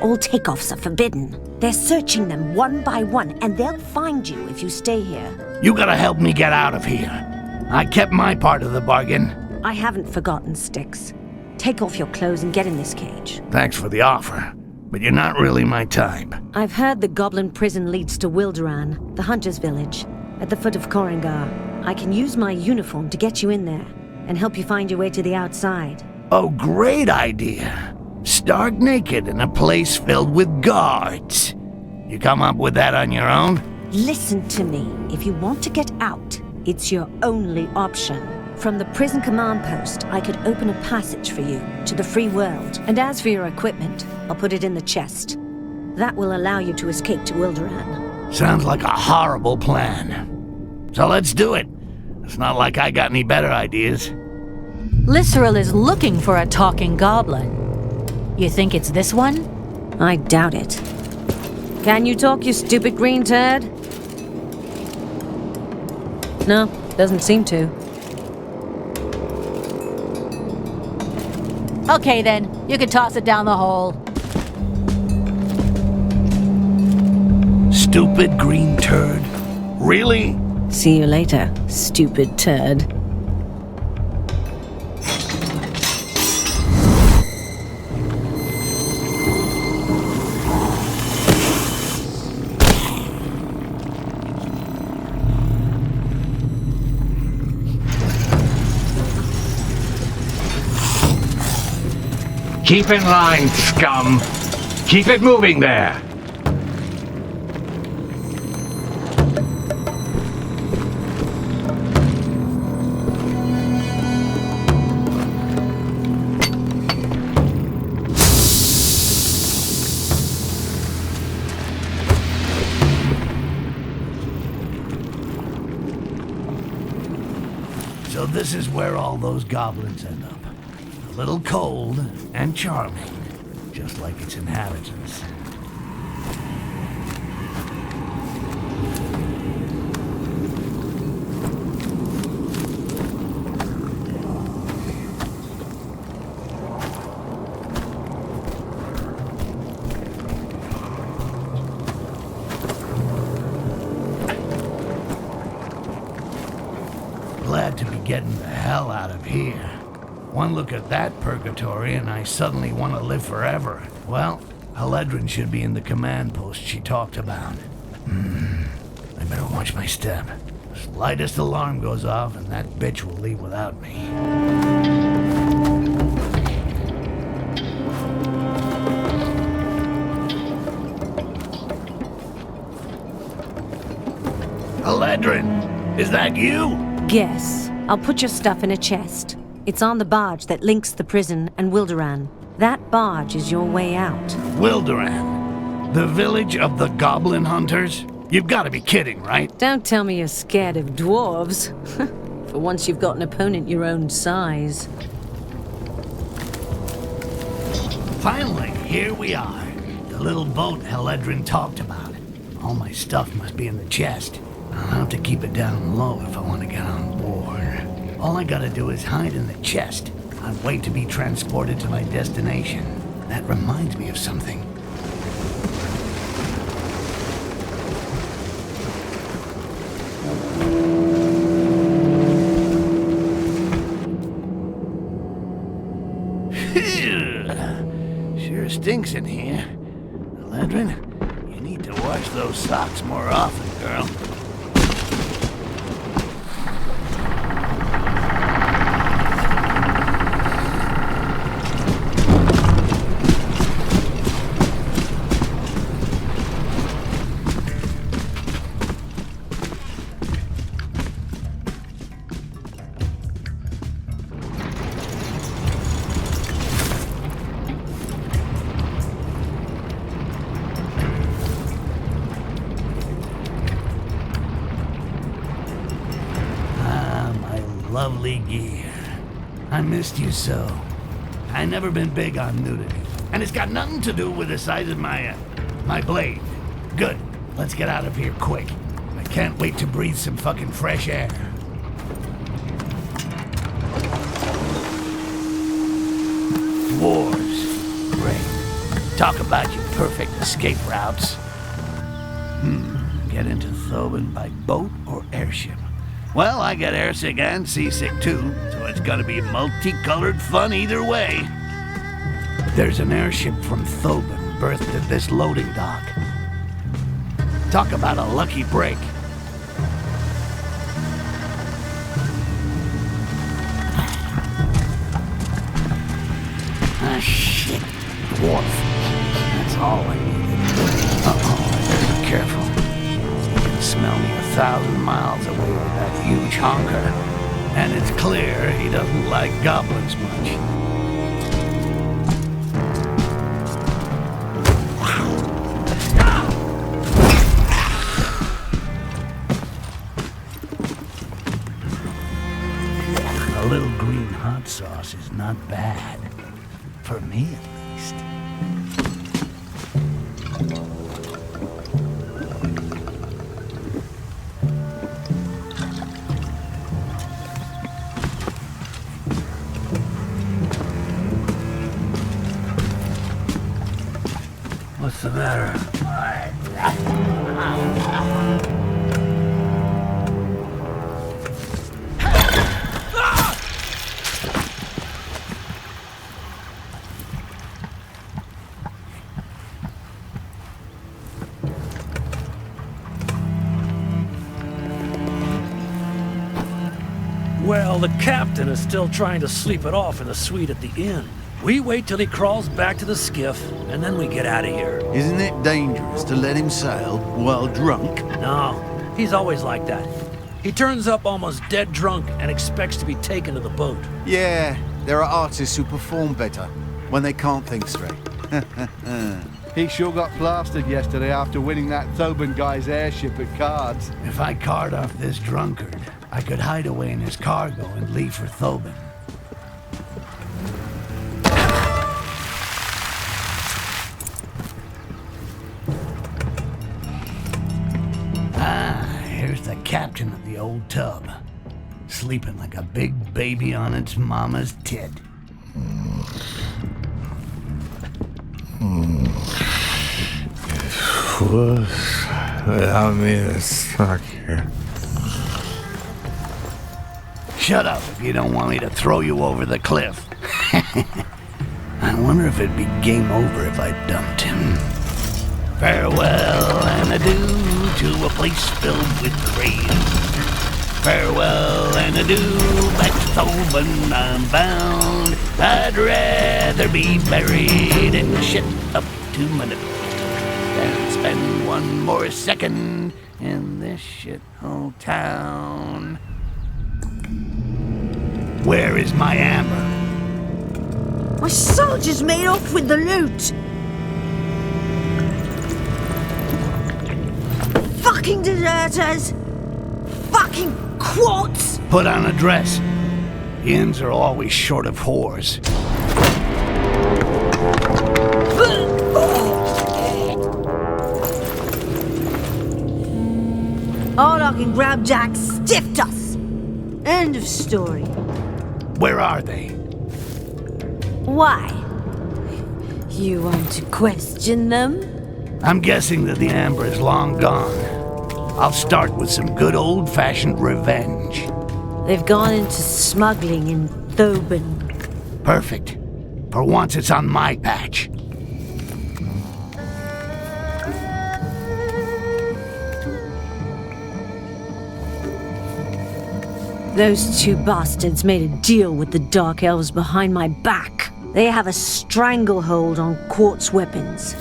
[SPEAKER 8] All takeoffs are forbidden. They're searching them one by one, and they'll find you if you stay here.
[SPEAKER 5] You gotta help me get out of here. I kept my part of the bargain.
[SPEAKER 8] I haven't forgotten, Styx. Take off your clothes and get in this cage.
[SPEAKER 5] Thanks for the offer, but you're not really my type.
[SPEAKER 8] I've heard the goblin prison leads to Wilderan, the hunter's village, at the foot of Korengar. I can use my uniform to get you in there and help you find your way to the outside.
[SPEAKER 5] Oh, great idea. Stark naked in a place filled with guards. You come up with that on your own?
[SPEAKER 8] Listen to me. If you want to get out, it's your only option. From the prison command post, I could open a passage for you to the free world. And as for your equipment, I'll put it in the chest. That will allow you to escape to Wilderan.
[SPEAKER 5] Sounds like a horrible plan. So let's do it. It's not like I got any better ideas.
[SPEAKER 12] Lysseril is looking for a talking goblin. You think it's this one?
[SPEAKER 8] I doubt it. Can you talk, you stupid green turd? No, doesn't seem to.
[SPEAKER 12] Okay then, you can toss it down the hole.
[SPEAKER 5] Stupid green turd? Really?
[SPEAKER 8] See you later, stupid turd.
[SPEAKER 13] Keep in line, scum. Keep it moving there.
[SPEAKER 5] So this is where all those goblins end up. A little cold and charming, just like its inhabitants. Glad to be getting the hell out of here. One look at that purgatory and I suddenly want to live forever. Well, Haledrin should be in the command post she talked about. I better watch my step. Slightest alarm goes off and that bitch will leave without me. Haledrin, is that you?
[SPEAKER 8] Guess. I'll put your stuff in a chest. It's on the barge that links the prison and Wilderan. That barge is your way out.
[SPEAKER 5] Wilderan? The village of the goblin hunters? You've got to be kidding, right?
[SPEAKER 8] Don't tell me you're scared of dwarves. For once you've got an opponent your own size.
[SPEAKER 5] Finally, here we are. The little boat Haledrin talked about. All my stuff must be in the chest. I'll have to keep it down low if I want to get on board. All I gotta do is hide in the chest and wait to be transported to my destination. That reminds me of something. Sure stinks in here. Haledrin, you need to wash those socks more often, girl. lovely gear. I missed you so. I never been big on nudity. And it's got nothing to do with the size of my blade. Good. Let's get out of here quick. I can't wait to breathe some fucking fresh air. Dwarves. Great. Talk about your perfect escape routes. Get into Thoban by boat or airship? Well, I get airsick and seasick too, so it's gonna be multicolored fun either way. There's an airship from Thoban berthed at this loading dock. Talk about a lucky break. Ah, shit. Dwarf. That's all I needed. Uh-oh, I better be careful. He can smell me 1,000 miles away with that huge honker. And it's clear he doesn't like goblins much. A little green hot sauce is not bad. For me, at least. What's the matter?
[SPEAKER 6] Well, the captain is still trying to sleep it off in the suite at the inn. We wait till he crawls back to the skiff, and then we get out of here.
[SPEAKER 4] Isn't it dangerous to let him sail while drunk?
[SPEAKER 6] No, he's always like that. He turns up almost dead drunk and expects to be taken to the boat.
[SPEAKER 4] Yeah, there are artists who perform better when they can't think straight.
[SPEAKER 14] He sure got blasted yesterday after winning that Thoban guy's airship at cards.
[SPEAKER 5] If I card off this drunkard, I could hide away in his cargo and leave for Thoban. Here's the captain of the old tub, sleeping like a big baby on its mama's tit.
[SPEAKER 13] Without me to suck here.
[SPEAKER 5] Shut up if you don't want me to throw you over the cliff. I wonder if it'd be game over if I dumped him. Farewell and adieu to a place filled with graves. Farewell and adieu, back to Thoban I'm bound. I'd rather be buried in shit up to my nose than spend one more second in this shithole town. Where is my amber?
[SPEAKER 8] My soldiers made off with the loot! Fucking deserters! Fucking quartz!
[SPEAKER 5] Put on a dress. The inns are always short of whores.
[SPEAKER 8] All I can grab Jack stiffed us. End of story.
[SPEAKER 5] Where are they?
[SPEAKER 8] Why? You want to question them?
[SPEAKER 5] I'm guessing that the amber is long gone. I'll start with some good old-fashioned revenge.
[SPEAKER 8] They've gone into smuggling in Thoban.
[SPEAKER 5] Perfect. For once it's on my patch.
[SPEAKER 8] Those two bastards made a deal with the Dark Elves behind my back. They have a stranglehold on quartz weapons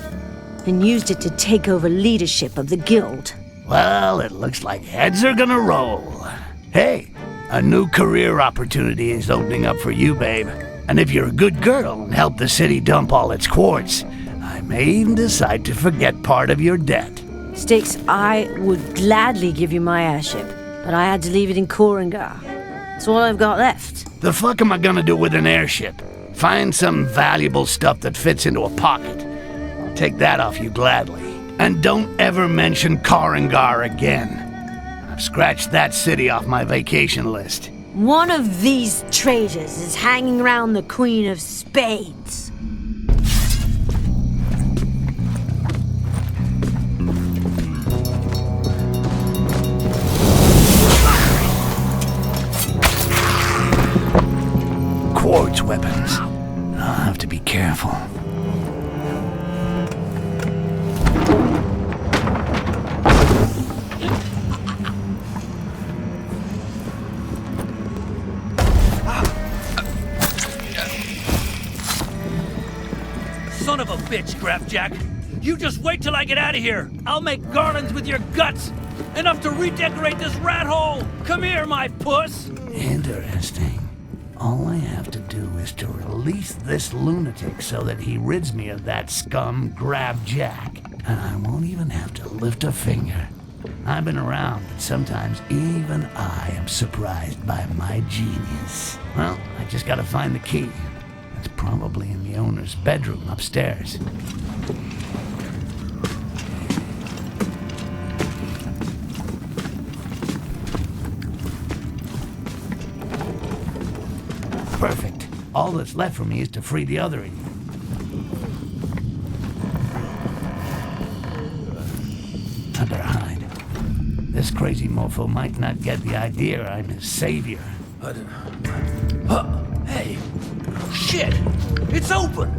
[SPEAKER 8] and used it to take over leadership of the guild.
[SPEAKER 5] Well, it looks like heads are gonna roll. Hey, a new career opportunity is opening up for you, babe. And if you're a good girl and help the city dump all its quartz, I may even decide to forget part of your debt.
[SPEAKER 8] Styx, I would gladly give you my airship, but I had to leave it in Koringar. It's all I've got left.
[SPEAKER 5] The fuck am I gonna do with an airship? Find some valuable stuff that fits into a pocket. I'll take that off you gladly. And don't ever mention Karangar again. I've scratched that city off my vacation list.
[SPEAKER 8] One of these traitors is hanging around the Queen of Spades.
[SPEAKER 5] Quartz weapons. I'll have to be careful.
[SPEAKER 6] Son of a bitch, Grabjack. You just wait till I get out of here. I'll make garlands with your guts. Enough to redecorate this rat hole. Come here, my puss.
[SPEAKER 5] Interesting. All I have to do is to release this lunatic so that he rids me of that scum Grabjack. And I won't even have to lift a finger. I've been around, but sometimes even I am surprised by my genius. Well, I just gotta find the key. It's probably in the owner's bedroom upstairs. Perfect. All that's left for me is to free the other idiot. I better hide. This crazy mofo might not get the idea I'm his savior.
[SPEAKER 6] Hey! Shit! It's open!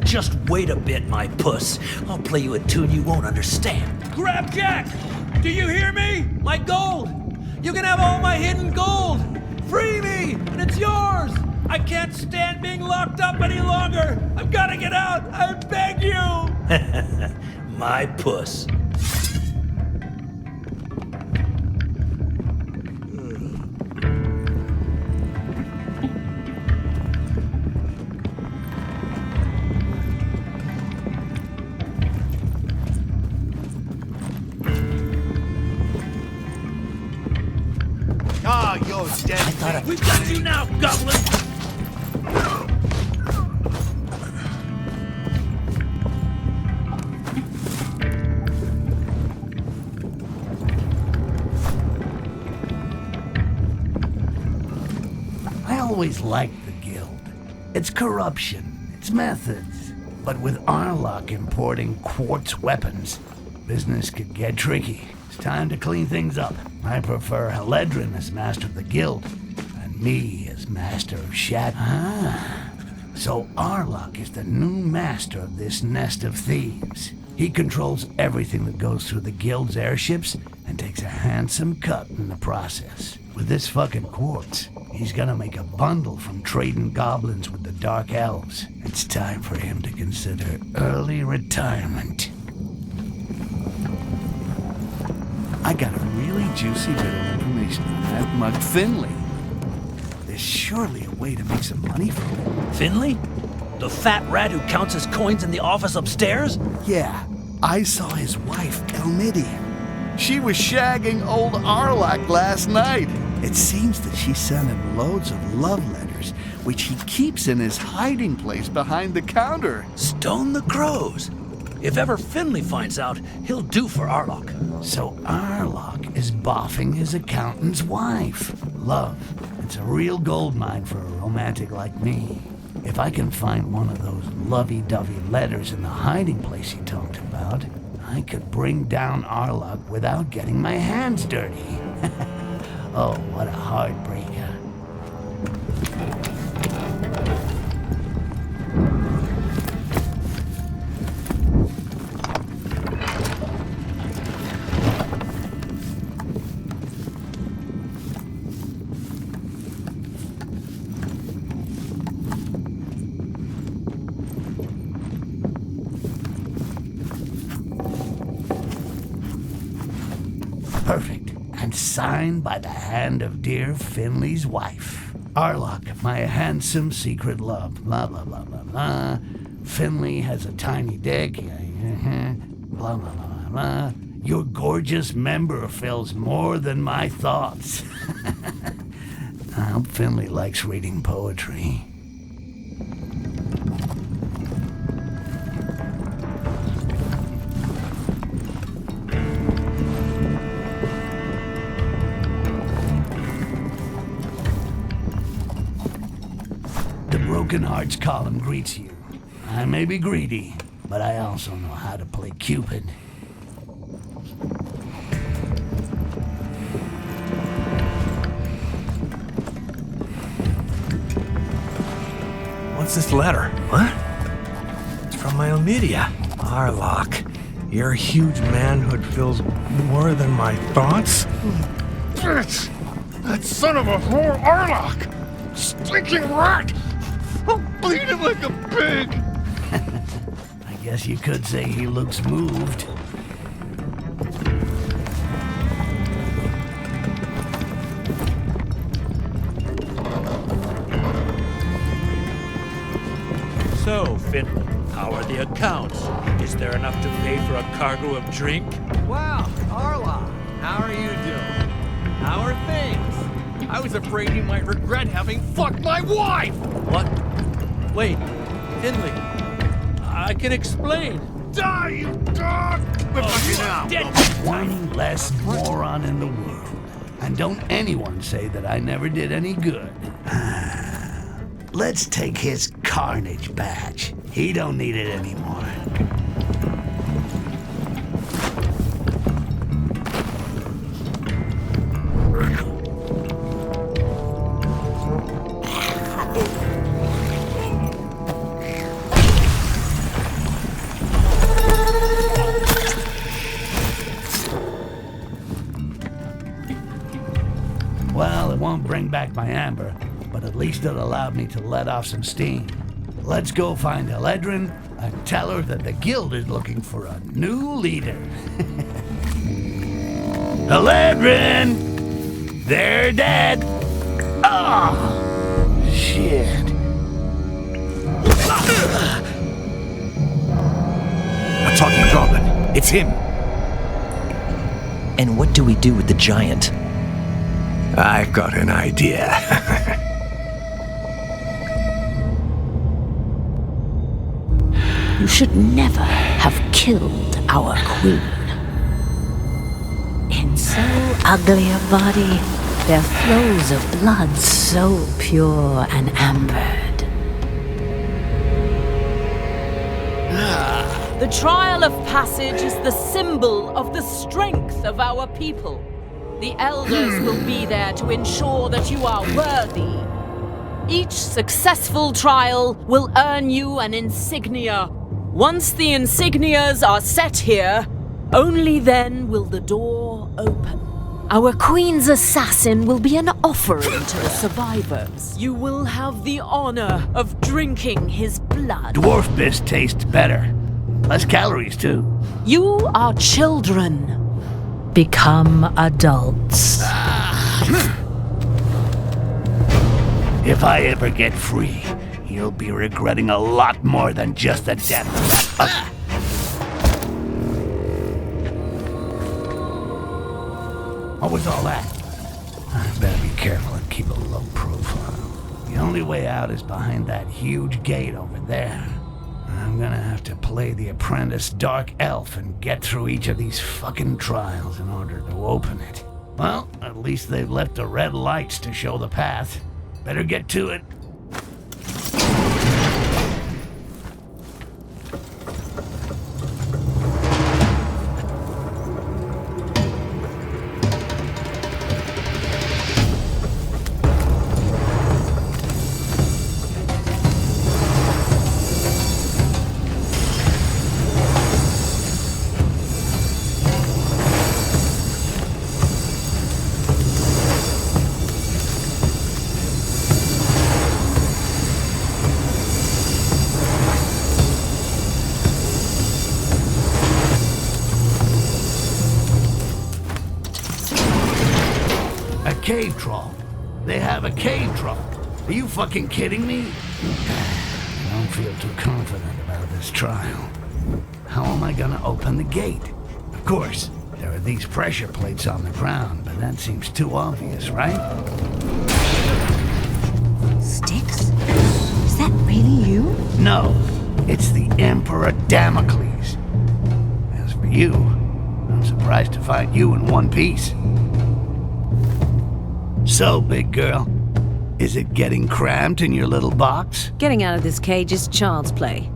[SPEAKER 6] Just wait a bit, my puss. I'll play you a tune you won't understand. Grabjack! Do you hear me? My gold! You can have all my hidden gold! Free me, and it's yours! I can't stand being locked up any longer! I've gotta get out! I beg you! My puss.
[SPEAKER 3] Ah, you're dead.
[SPEAKER 6] We've got you now, Goblin!
[SPEAKER 5] I always liked the Guild. It's corruption, it's methods. But with Arlock importing quartz weapons, business could get tricky. It's time to clean things up. I prefer Haledrin as master of the Guild, and me as master of Shat. So Arlock is the new master of this nest of thieves. He controls everything that goes through the Guild's airships and takes a handsome cut in the process. With this fucking quartz, he's gonna make a bundle from trading goblins with the Dark Elves. It's time for him to consider early retirement. I got a really juicy bit of information on that mug Finley. There's surely a way to make some money from him.
[SPEAKER 6] Finley? The fat rat who counts his coins in the office upstairs?
[SPEAKER 4] Yeah, I saw his wife, Elmidian. She was shagging old Arlock last night. It seems that she sent him loads of love letters, which he keeps in his hiding place behind the counter.
[SPEAKER 6] Stone the crows. If ever Finley finds out, he'll do for Arlock.
[SPEAKER 5] So Arlock is boffing his accountant's wife. Love. It's a real gold mine for a romantic like me. If I can find one of those lovey-dovey letters in the hiding place he talked about, I could bring down Arlock without getting my hands dirty. Oh, what a heartbreaker. Perfect. And signed by the hand of dear Finley's wife. Arlock, my handsome secret love. Blah, blah, blah, blah, blah. Finley has a tiny dick. Blah, blah, blah, blah, blah. Your gorgeous member fills more than my thoughts.
[SPEAKER 4] I hope Finley likes reading poetry. The Broken Hearts column greets you. I may be greedy, but I also know how to play Cupid.
[SPEAKER 13] What's this letter? What? It's from my Omidia. Arlok, your huge manhood fills more than my thoughts?
[SPEAKER 1] Bitch! That son of a whore Arlok! Stinking rat! I'll bleed him like a pig!
[SPEAKER 4] I guess you could say he looks moved.
[SPEAKER 6] So, Finley, how are the accounts? Is there enough to pay for a cargo of drink?
[SPEAKER 15] Wow, Arlok, how are you doing? How are things? I was afraid you might regret having fucked my wife!
[SPEAKER 6] What? Wait, Finley, I can explain.
[SPEAKER 1] Die, you dog!
[SPEAKER 4] One less moron in the world. And don't anyone say that I never did any good. Let's take his Carnage badge. He don't need it anymore. Well, it won't bring back my amber, but at least it allowed me to let off some steam. Let's go find Eledrin and tell her that the guild is looking for a new leader. Eledrin! They're dead! Oh, shit.
[SPEAKER 13] A talking goblin. It's him.
[SPEAKER 7] And what do we do with the giant?
[SPEAKER 13] I've got an idea.
[SPEAKER 10] You should never have killed our queen. In so ugly a body, there flows of blood so pure and ambered. The trial of passage is the symbol of the strength of our people. The elders will be there to ensure that you are worthy. Each successful trial will earn you an insignia. Once the insignias are set here, only then will the door open. Our queen's assassin will be an offering to the survivors. You will have the honor of drinking his blood.
[SPEAKER 4] Dwarf piss tastes better. Less calories, too.
[SPEAKER 10] You are children. Become adults.
[SPEAKER 4] If I ever get free, you'll be regretting a lot more than just the death of that. What was all that? I better be careful and keep a low profile. The only way out is behind that huge gate over there. I'm gonna have to play the apprentice dark elf and get through each of these fucking trials in order to open it. Well, at least they've left the red lights to show the path. Better get to it. Cave troll. They have a cave troll. Are you fucking kidding me? I don't feel too confident about this trial. How am I gonna open the gate? Of course, there are these pressure plates on the ground, but that seems too obvious, right? No, it's the Emperor Damocles. As for you, I'm surprised to find you in one piece. So, big girl, is it getting cramped in your little box?
[SPEAKER 8] Getting out of this cage is child's play.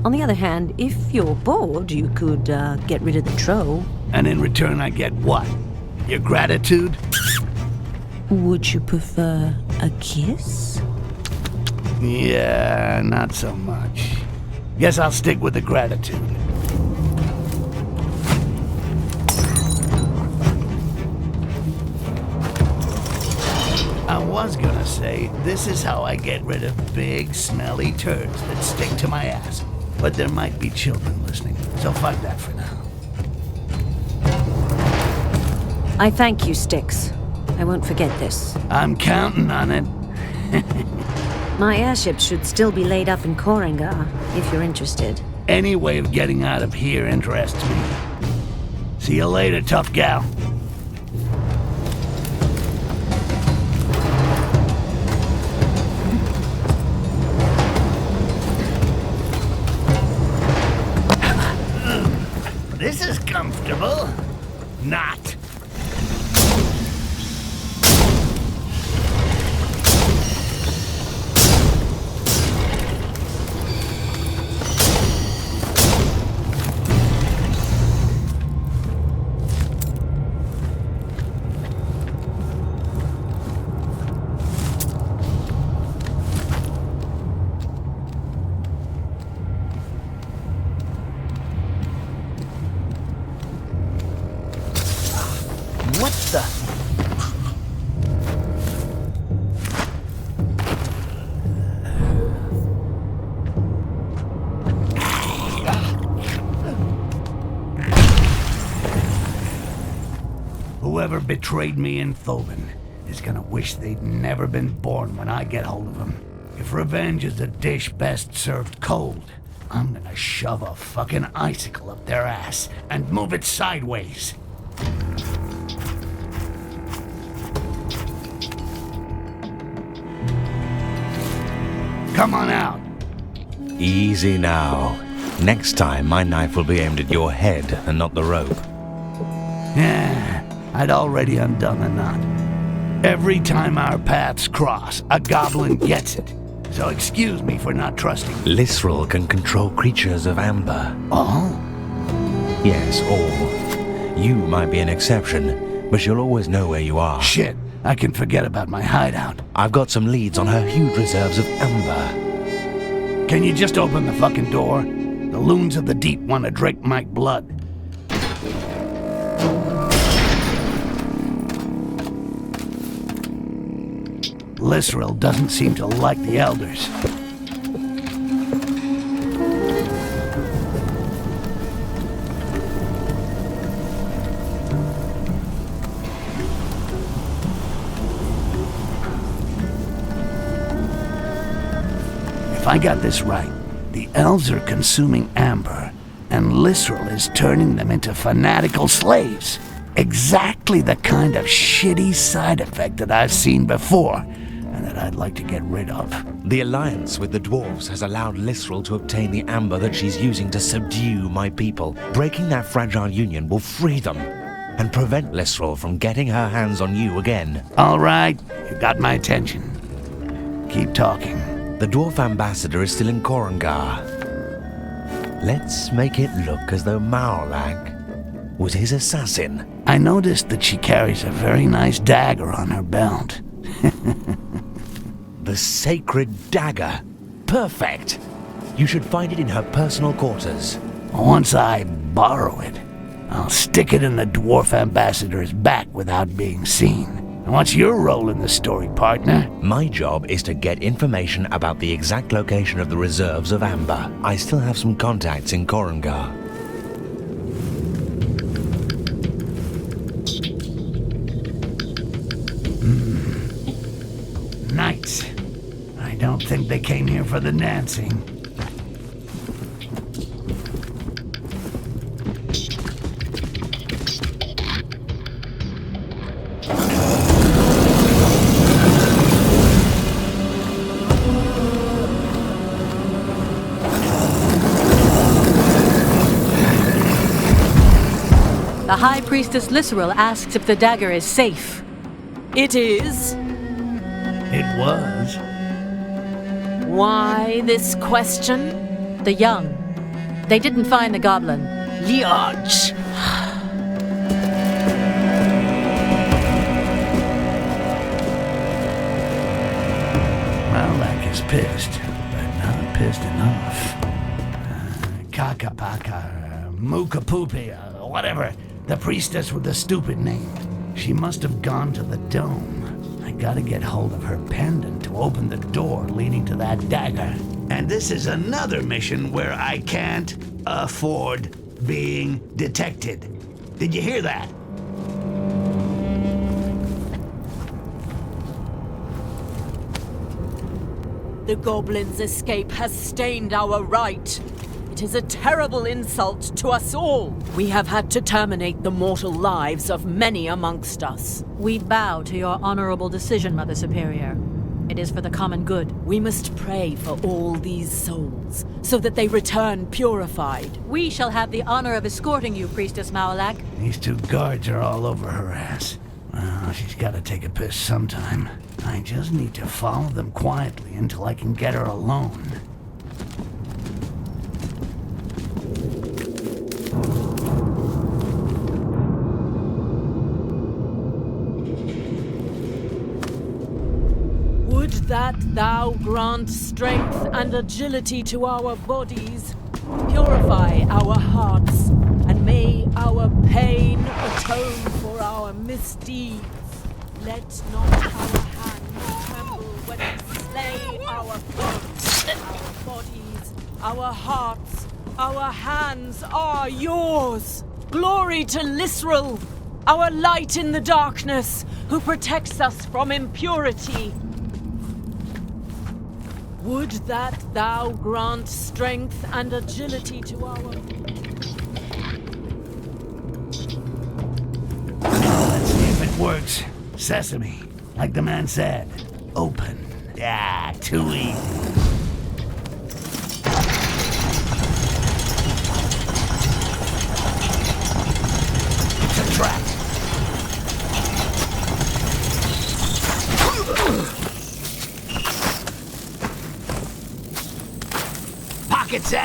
[SPEAKER 8] On the other hand, if you're bored, you could get rid of the troll.
[SPEAKER 4] And in return I get what? Your gratitude?
[SPEAKER 8] Would you prefer a kiss?
[SPEAKER 4] Yeah, not so much. Guess I'll stick with the gratitude. I was gonna say, this is how I get rid of big, smelly turds that stick to my ass. But there might be children listening, so fuck that for now.
[SPEAKER 8] I thank you, Styx. I won't forget this.
[SPEAKER 4] I'm counting on it.
[SPEAKER 8] My airship should still be laid up in Korengar, if you're interested.
[SPEAKER 4] Any way of getting out of here interests me. See you later, tough gal. This is comfortable. Not. What the? Whoever betrayed me in Thoven is gonna wish they'd never been born when I get hold of them. If revenge is a dish best served cold, I'm gonna shove a fucking icicle up their ass and move it sideways. Come on out.
[SPEAKER 9] Easy now. Next time, my knife will be aimed at your head and not the rope.
[SPEAKER 4] Yeah, I'd already undone the knot. Every time our paths cross, a goblin gets it. So excuse me for not trusting you.
[SPEAKER 9] Lysrel can control creatures of amber.
[SPEAKER 4] Oh?
[SPEAKER 9] Yes, all. You might be an exception, but you'll always know where you are.
[SPEAKER 4] Shit, I can forget about my hideout.
[SPEAKER 9] I've got some leads on her huge reserves of amber.
[SPEAKER 4] Can you just open the fucking door? The loons of the deep want to drink my blood. Lysrel doesn't seem to like the elders. If I got this right, the elves are consuming amber, and Lysrel is turning them into fanatical slaves. Exactly the kind of shitty side effect that I've seen before, and that I'd like to get rid of.
[SPEAKER 9] The alliance with the dwarves has allowed Lysrel to obtain the amber that she's using to subdue my people. Breaking that fragile union will free them, and prevent Lysrel from getting her hands on you again.
[SPEAKER 4] All right, you got my attention. Keep talking.
[SPEAKER 9] The dwarf ambassador is still in Korengar. Let's make it look as though Mhyre was his assassin.
[SPEAKER 4] I noticed that she carries a very nice dagger on her belt.
[SPEAKER 9] The sacred dagger. Perfect. You should find it in her personal quarters.
[SPEAKER 4] Once I borrow it, I'll stick it in the dwarf ambassador's back without being seen. What's your role in the story, partner?
[SPEAKER 9] My job is to get information about the exact location of the reserves of amber. I still have some contacts in Korengar.
[SPEAKER 4] Knights. I don't think they came here for the dancing.
[SPEAKER 12] High Priestess Lisseril asks if the dagger is safe.
[SPEAKER 10] It is.
[SPEAKER 5] It was.
[SPEAKER 10] Why this question?
[SPEAKER 12] The young. They didn't find the goblin.
[SPEAKER 10] Liarch!
[SPEAKER 5] Malak is pissed, but not pissed enough. Kakapaka, Mukapupi, whatever. The priestess with the stupid name. She must have gone to the dome. I gotta get hold of her pendant to open the door leading to that dagger. And this is another mission where I can't afford being detected. Did you hear that?
[SPEAKER 10] The goblin's escape has stained our right. It is a terrible insult to us all. We have had to terminate the mortal lives of many amongst us.
[SPEAKER 12] We bow to your honorable decision, Mother Superior. It is for the common good.
[SPEAKER 10] We must pray for all these souls, so that they return purified.
[SPEAKER 12] We shall have the honor of escorting you, Priestess Malak.
[SPEAKER 5] These two guards are all over her ass. Well, she's gotta take a piss sometime. I just need to follow them quietly until I can get her alone.
[SPEAKER 10] Would that thou grant strength and agility to our bodies, purify our hearts, and may our pain atone for our misdeeds. Let not our hands tremble when we slay our foes. Our bodies, our hearts, our hands are yours. Glory to Lisseril, our light in the darkness, who protects us from impurity. Would that thou grant strength and agility to our...
[SPEAKER 5] Let's see if it works. Sesame, like the man said. Open. Ah, too easy. It's a trap. Pockets in!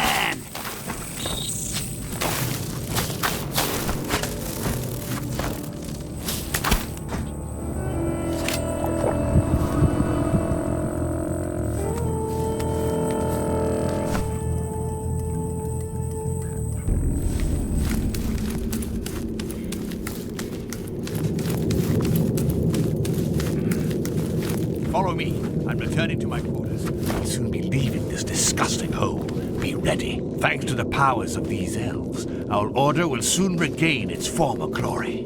[SPEAKER 2] Follow me. I'm returning to my quarters. I'll soon be leaving this disgusting hole. Be ready. Thanks to the powers of these elves, our order will soon regain its former glory.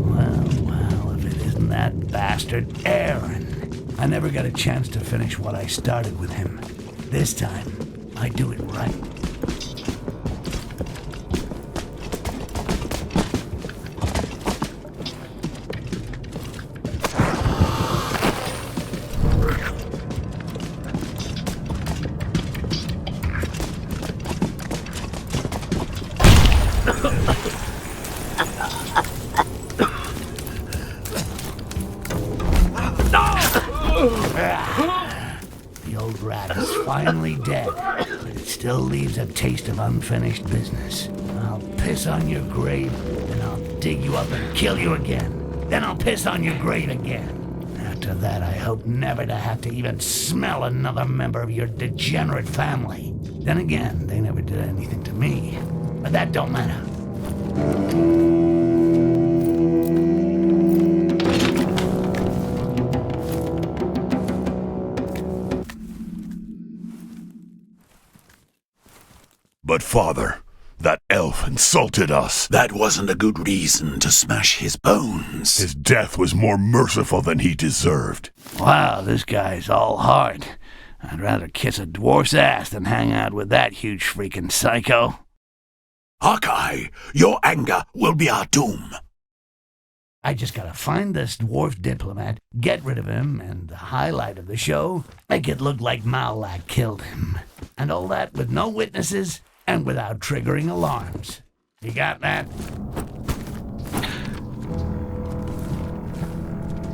[SPEAKER 5] Well, if it isn't that bastard Aaron. I never got a chance to finish what I started with him. This time, I do it right. The old rat is finally dead, but it still leaves a taste of unfinished business. I'll piss on your grave, then I'll dig you up and kill you again. Then I'll piss on your grave again. After that, I hope never to have to even smell another member of your degenerate family. Then again, they never did anything to me, but that don't matter.
[SPEAKER 2] But father, that elf insulted us. That wasn't a good reason to smash his bones. His death was more merciful than he deserved.
[SPEAKER 5] Wow, this guy's all heart. I'd rather kiss a dwarf's ass than hang out with that huge freaking psycho.
[SPEAKER 2] Hawkeye, your anger will be our doom.
[SPEAKER 5] I just gotta find this dwarf diplomat, get rid of him, and the highlight of the show, make it look like Malak killed him. And all that with no witnesses and without triggering alarms. You got that?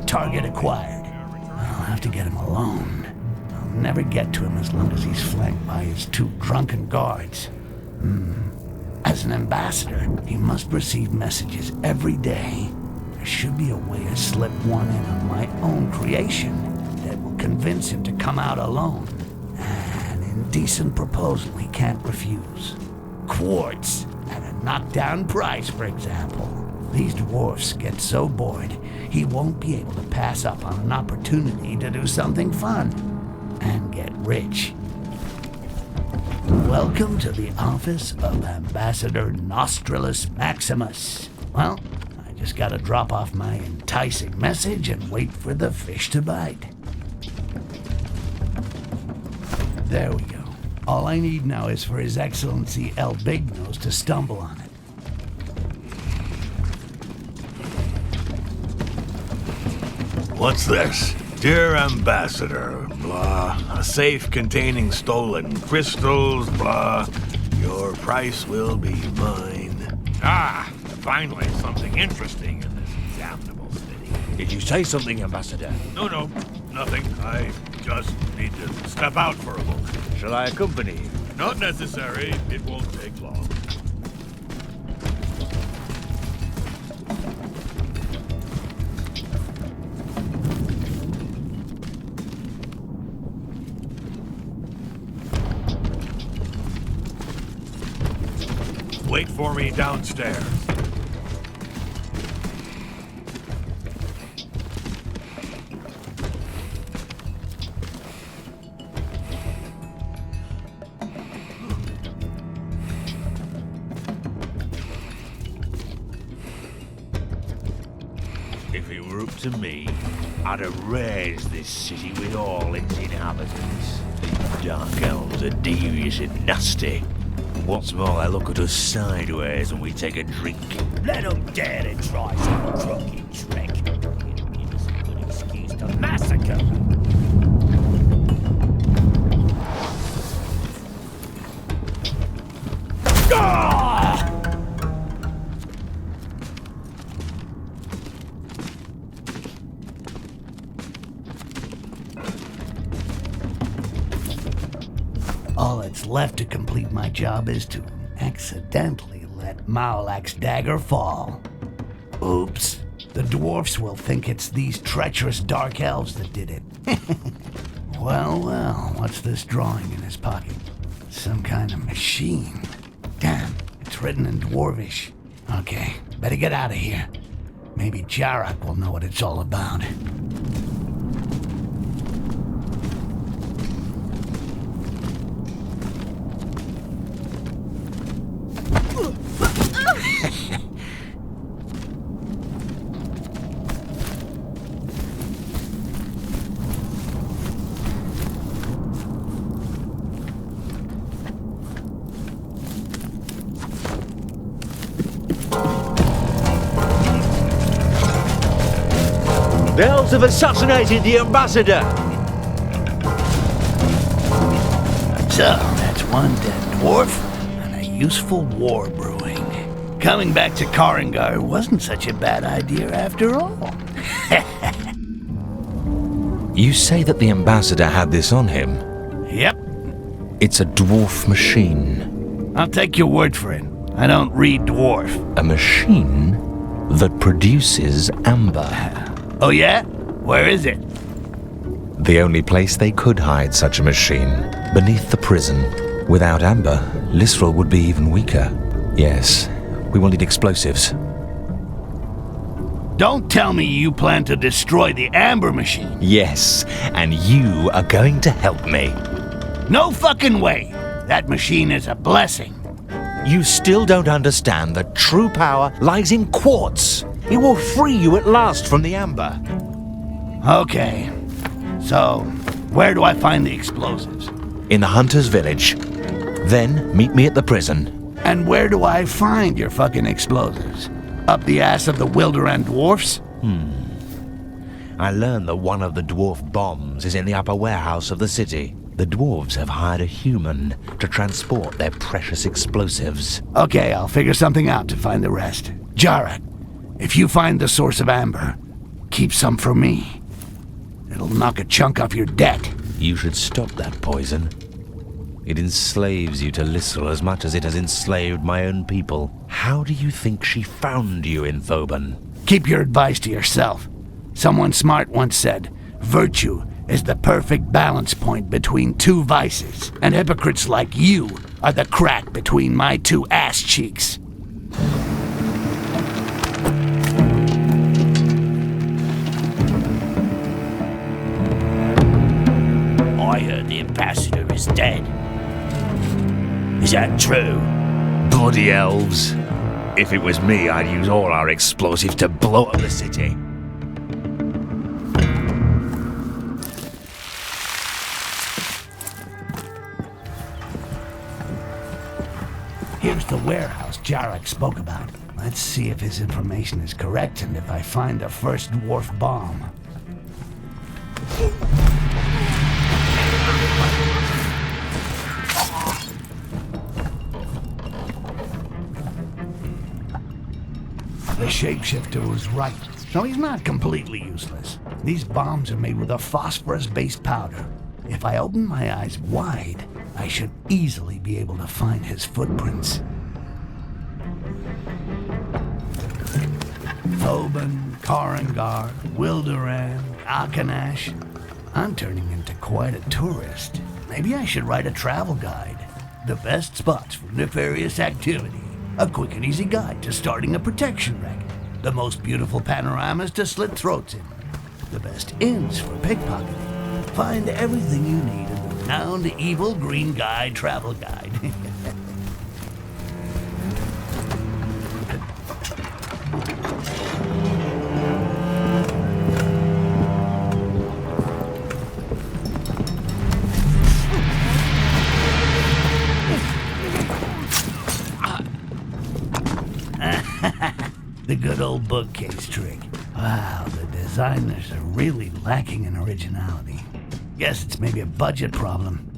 [SPEAKER 5] Target acquired. I'll have to get him alone. I'll never get to him as long as he's flanked by his 2 drunken guards. As an ambassador, he must receive messages every day. There should be a way to slip one in on my own creation that will convince him to come out alone. An indecent proposal he can't refuse. Quartz at a knockdown price, for example. These dwarfs get so bored, he won't be able to pass up on an opportunity to do something fun and get rich. Welcome to the office of Ambassador Nostrilus Maximus. Well, I just gotta drop off my enticing message and wait for the fish to bite. There we go. All I need now is for His Excellency El Big Nose to stumble on it.
[SPEAKER 2] What's this? Dear Ambassador, blah. A safe containing stolen crystals, blah. Your price will be mine. Ah, finally something interesting in this damnable city.
[SPEAKER 9] Did you say something, Ambassador?
[SPEAKER 2] No, nothing. I just need to step out for a moment.
[SPEAKER 9] Shall I accompany you?
[SPEAKER 2] Not necessary. It won't take long. Wait for me downstairs.
[SPEAKER 9] If it were up to me, I'd have razed this city with all its inhabitants. These dark elves are devious and nasty. What's more, they look at us sideways when we take a drink.
[SPEAKER 5] Let them dare to try some drunken trick. It'll give us a good excuse to massacre. All that's left to complete my job is to accidentally let Maolak's dagger fall. Oops. The dwarfs will think it's these treacherous dark elves that did it. Well, what's this drawing in his pocket? Some kind of machine. Damn, it's written in Dwarvish. Okay, better get out of here. Maybe Jarak will know what it's all about.
[SPEAKER 9] The elves have assassinated the ambassador!
[SPEAKER 5] So, that's one dead dwarf and a useful war brewing. Coming back to Karangar wasn't such a bad idea after all.
[SPEAKER 9] You say that the ambassador had this on him?
[SPEAKER 5] Yep.
[SPEAKER 9] It's a dwarf machine.
[SPEAKER 5] I'll take your word for it. I don't read dwarf.
[SPEAKER 9] A machine that produces amber.
[SPEAKER 5] Oh yeah? Where is it?
[SPEAKER 9] The only place they could hide such a machine. Beneath the prison. Without amber, Lisrel would be even weaker. Yes, we will need explosives.
[SPEAKER 5] Don't tell me you plan to destroy the amber machine.
[SPEAKER 9] Yes, and you are going to help me.
[SPEAKER 5] No fucking way. That machine is a blessing.
[SPEAKER 9] You still don't understand that true power lies in quartz. It will free you at last from the amber.
[SPEAKER 5] Okay. So, where do I find the explosives?
[SPEAKER 9] In the hunter's village. Then meet me at the prison.
[SPEAKER 5] And where do I find your fucking explosives? Up the ass of the Wilderan dwarfs?
[SPEAKER 9] I learned that one of the dwarf bombs is in the upper warehouse of the city. The dwarves have hired a human to transport their precious explosives.
[SPEAKER 4] Okay, I'll figure something out to find the rest. Jarak, if you find the source of amber, keep some for me. It'll knock a chunk off your debt.
[SPEAKER 9] You should stop that poison. It enslaves you to Lysel as much as it has enslaved my own people. How do you think she found you in Thoban?
[SPEAKER 4] Keep your advice to yourself. Someone smart once said, virtue is the perfect balance point between two vices, and hypocrites like you are the crack between my two ass cheeks.
[SPEAKER 16] I heard the ambassador is dead. Is that true?
[SPEAKER 9] Bloody elves. If it was me, I'd use all our explosives to blow up the city.
[SPEAKER 4] Here's the warehouse Jarak spoke about. Let's see if his information is correct and if I find the first dwarf bomb. The shapeshifter was right. No, he's not completely useless. These bombs are made with a phosphorus-based powder. If I open my eyes wide, I should easily be able to find his footprints. Thoban, Karangar, Wilderan, Akanash. I'm turning into quite a tourist. Maybe I should write a travel guide. The best spots for nefarious activity. A quick and easy guide to starting a protection racket. The most beautiful panoramas to slit throats in. The best inns for pickpocketing. Find everything you need in the renowned Evil Green Guy travel guide. The good old bookcase trick. Wow, the designers are really lacking in originality. Guess it's maybe a budget problem.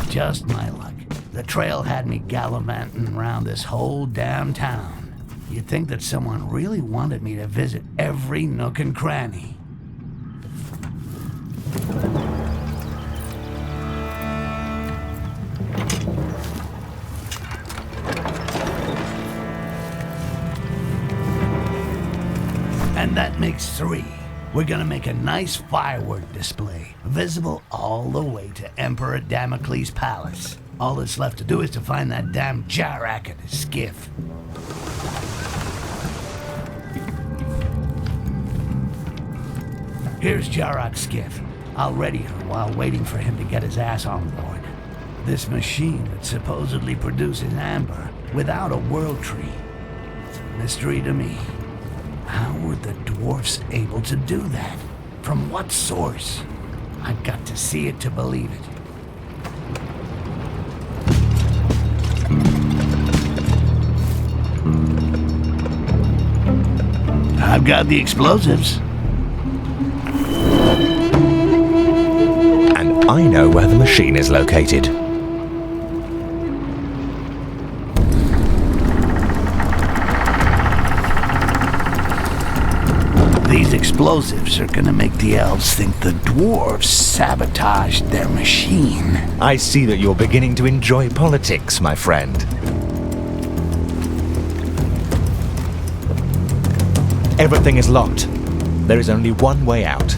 [SPEAKER 4] Just my luck. The trail had me gallivanting around this whole damn town. You'd think that someone really wanted me to visit every nook and cranny. And that makes 3. We're gonna make a nice firework display, visible all the way to Emperor Damocles' palace. All that's left to do is to find that damn Jarak and his skiff. Here's Jarak's skiff. I'll ready her while waiting for him to get his ass on board. This machine that supposedly produces amber without a world tree. It's a mystery to me. How were the dwarfs able to do that? From what source? I've got to see it to believe it. I've got the explosives.
[SPEAKER 9] And I know where the machine is located.
[SPEAKER 4] These explosives are gonna make the elves think the dwarves sabotaged their machine.
[SPEAKER 9] I see that you're beginning to enjoy politics, my friend. Everything is locked. There is only one way out.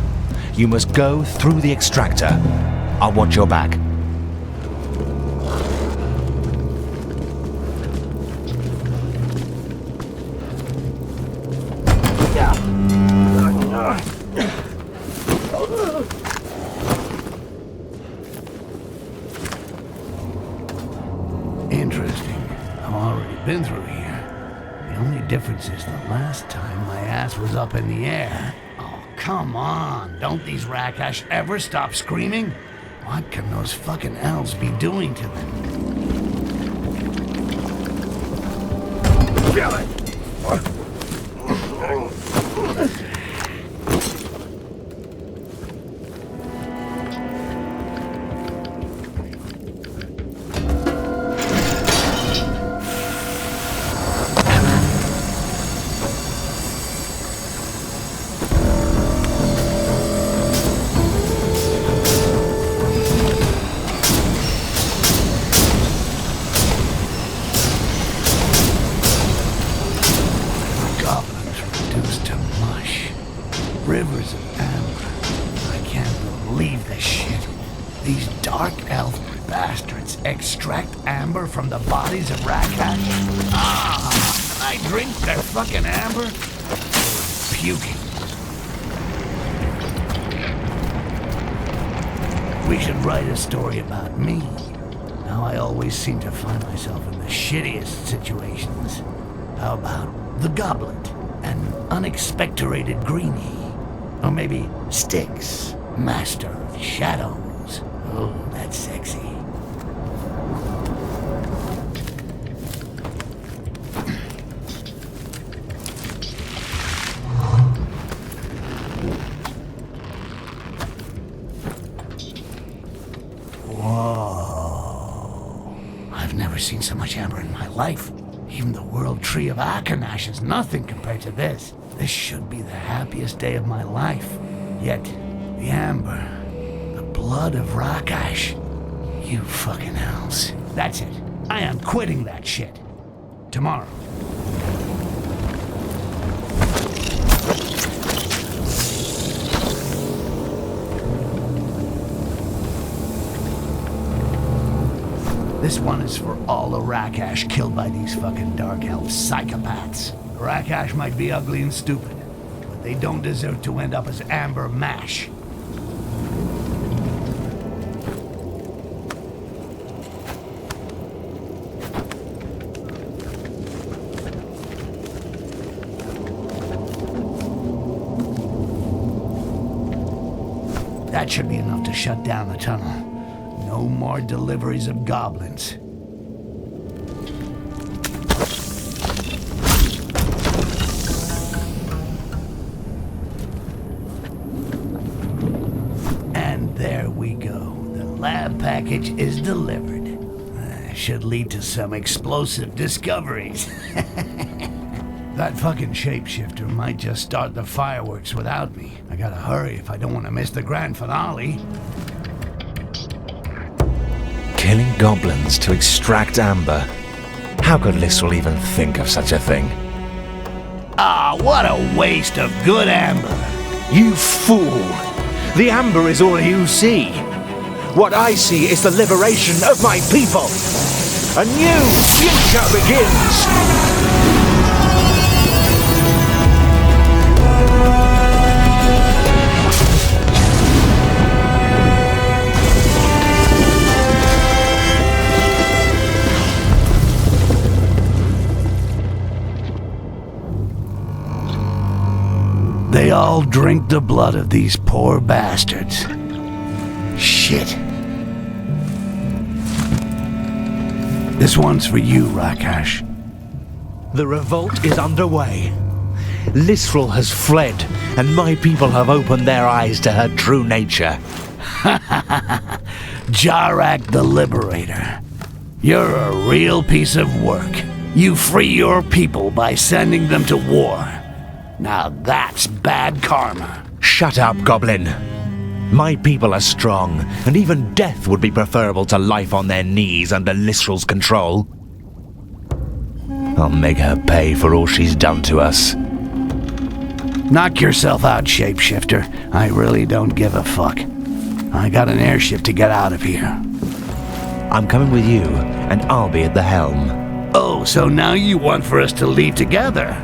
[SPEAKER 9] You must go through the extractor. I'll watch your back.
[SPEAKER 4] Interesting. I've already been through here. The only difference is the last time my ass was up in the air. Oh, come on. Don't these Rakash ever stop screaming? What can those fucking elves be doing to them? Kill it!
[SPEAKER 5] I can't believe this shit. These dark elf bastards extract amber from the bodies of Rakash? Can I drink their fucking amber? Puking. We should write a story about me. How I always seem to find myself in the shittiest situations. How about the Goblet and unexpectorated Greenie? Or maybe Styx, Master of Shadows. Oh, that's sexy. Whoa. I've never seen so much amber in my life. Even the World Tree of Akenash is nothing compared to this. This should be the happiest day of my life. Yet, the amber, the blood of Rakash. You fucking hells. That's it. I am quitting that shit. Tomorrow. This one is for all the Rakash killed by these fucking Dark Elf psychopaths. Rakash might be ugly and stupid, but they don't deserve to end up as amber mash. That should be enough to shut down the tunnel. No more deliveries of goblins. And there we go. The lab package is delivered. Should lead to some explosive discoveries. That fucking shapeshifter might just start the fireworks without me. I gotta hurry if I don't want to miss the grand finale.
[SPEAKER 9] Killing goblins to extract amber. How could Lysrel even think of such a thing?
[SPEAKER 5] Ah, what a waste of good amber.
[SPEAKER 9] You fool! The amber is all you see. What I see is the liberation of my people. A new future begins!
[SPEAKER 5] They all drink the blood of these poor bastards. Shit. This one's for you, Rakash.
[SPEAKER 9] The revolt is underway. Lysrel has fled, and my people have opened their eyes to her true nature.
[SPEAKER 5] Jarak the Liberator. You're a real piece of work. You free your people by sending them to war. Now that's bad karma.
[SPEAKER 9] Shut up, Goblin. My people are strong, and even death would be preferable to life on their knees under Lysrel's control. I'll make her pay for all she's done to us.
[SPEAKER 5] Knock yourself out, shapeshifter. I really don't give a fuck. I got an airship to get out of here.
[SPEAKER 9] I'm coming with you, and I'll be at the helm.
[SPEAKER 5] Oh, so now you want for us to leave together?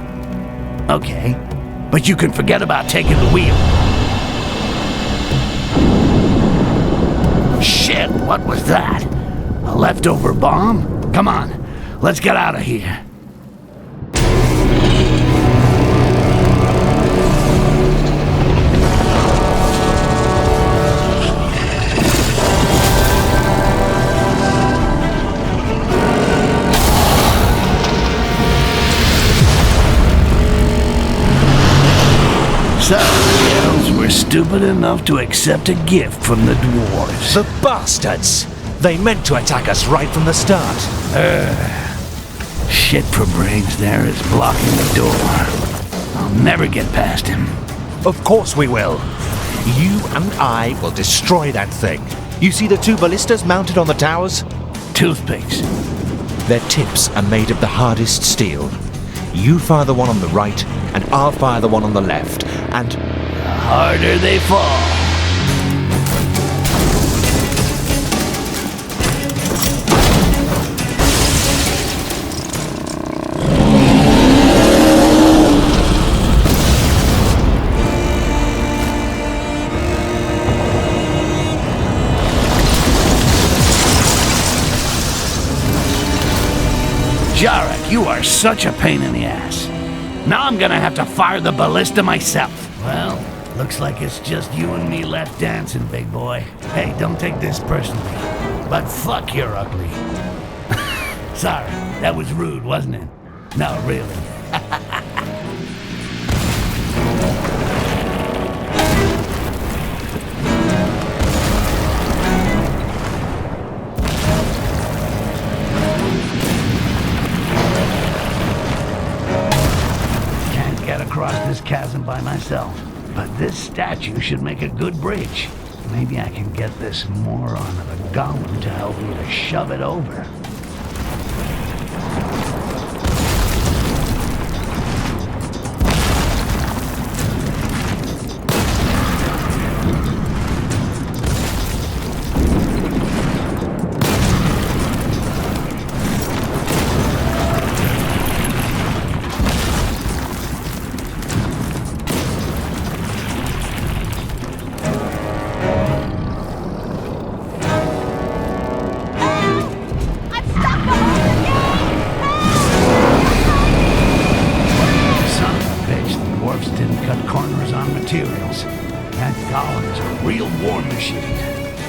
[SPEAKER 5] Okay, but you can forget about taking the wheel. Shit, what was that? A leftover bomb? Come on, let's get out of here. So, the elves were stupid enough to accept a gift from the dwarves.
[SPEAKER 9] The bastards! They meant to attack us right from the start.
[SPEAKER 5] Shit for brains there is blocking the door. I'll never get past him.
[SPEAKER 9] Of course we will. You and I will destroy that thing. You see the two ballistas mounted on the towers?
[SPEAKER 5] Toothpicks.
[SPEAKER 9] Their tips are made of the hardest steel. You fire the one on the right, and I'll fire the one on the left, and...
[SPEAKER 5] harder they fall. Jarek, you are such a pain in the ass. Now I'm gonna have to fire the ballista myself. Well, looks like it's just you and me left dancing, big boy. Hey, don't take this personally, but fuck you're ugly. Sorry, that was rude, wasn't it? No, really. Across this chasm by myself, but this statue should make a good bridge. Maybe I can get this moron of a golem to help me to shove it over.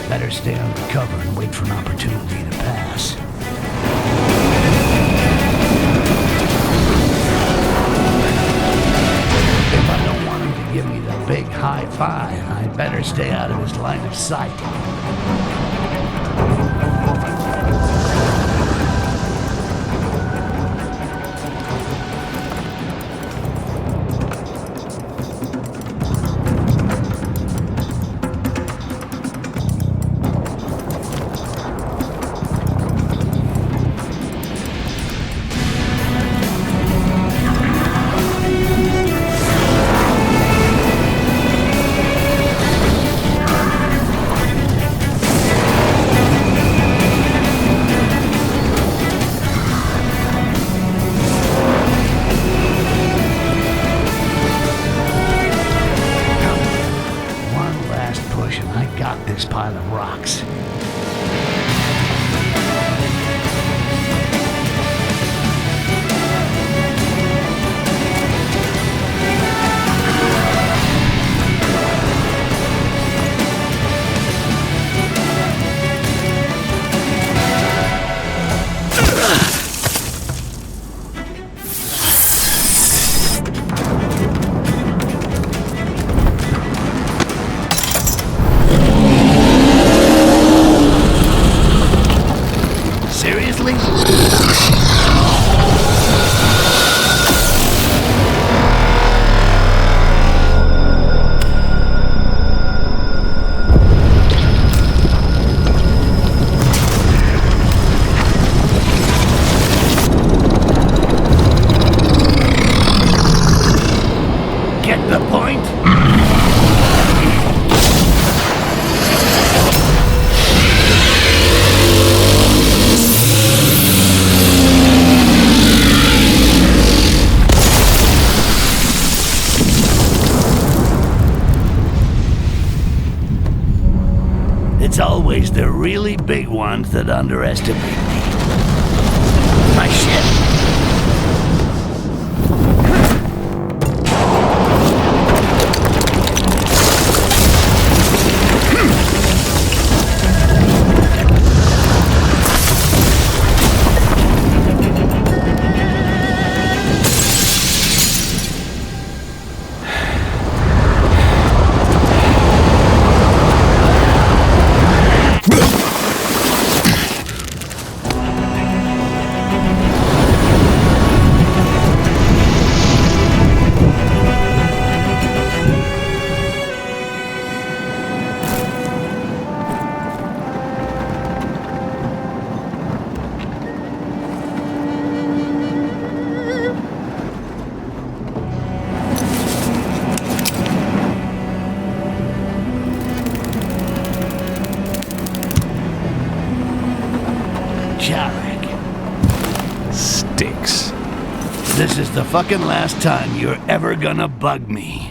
[SPEAKER 5] Better stay undercover and wait for an opportunity to pass. If I don't want him to give me the big high five, I better stay out of his line of sight. This pile of rocks. It's always the really big ones that underestimate me. My shit! This is the fucking last time you're ever gonna bug me.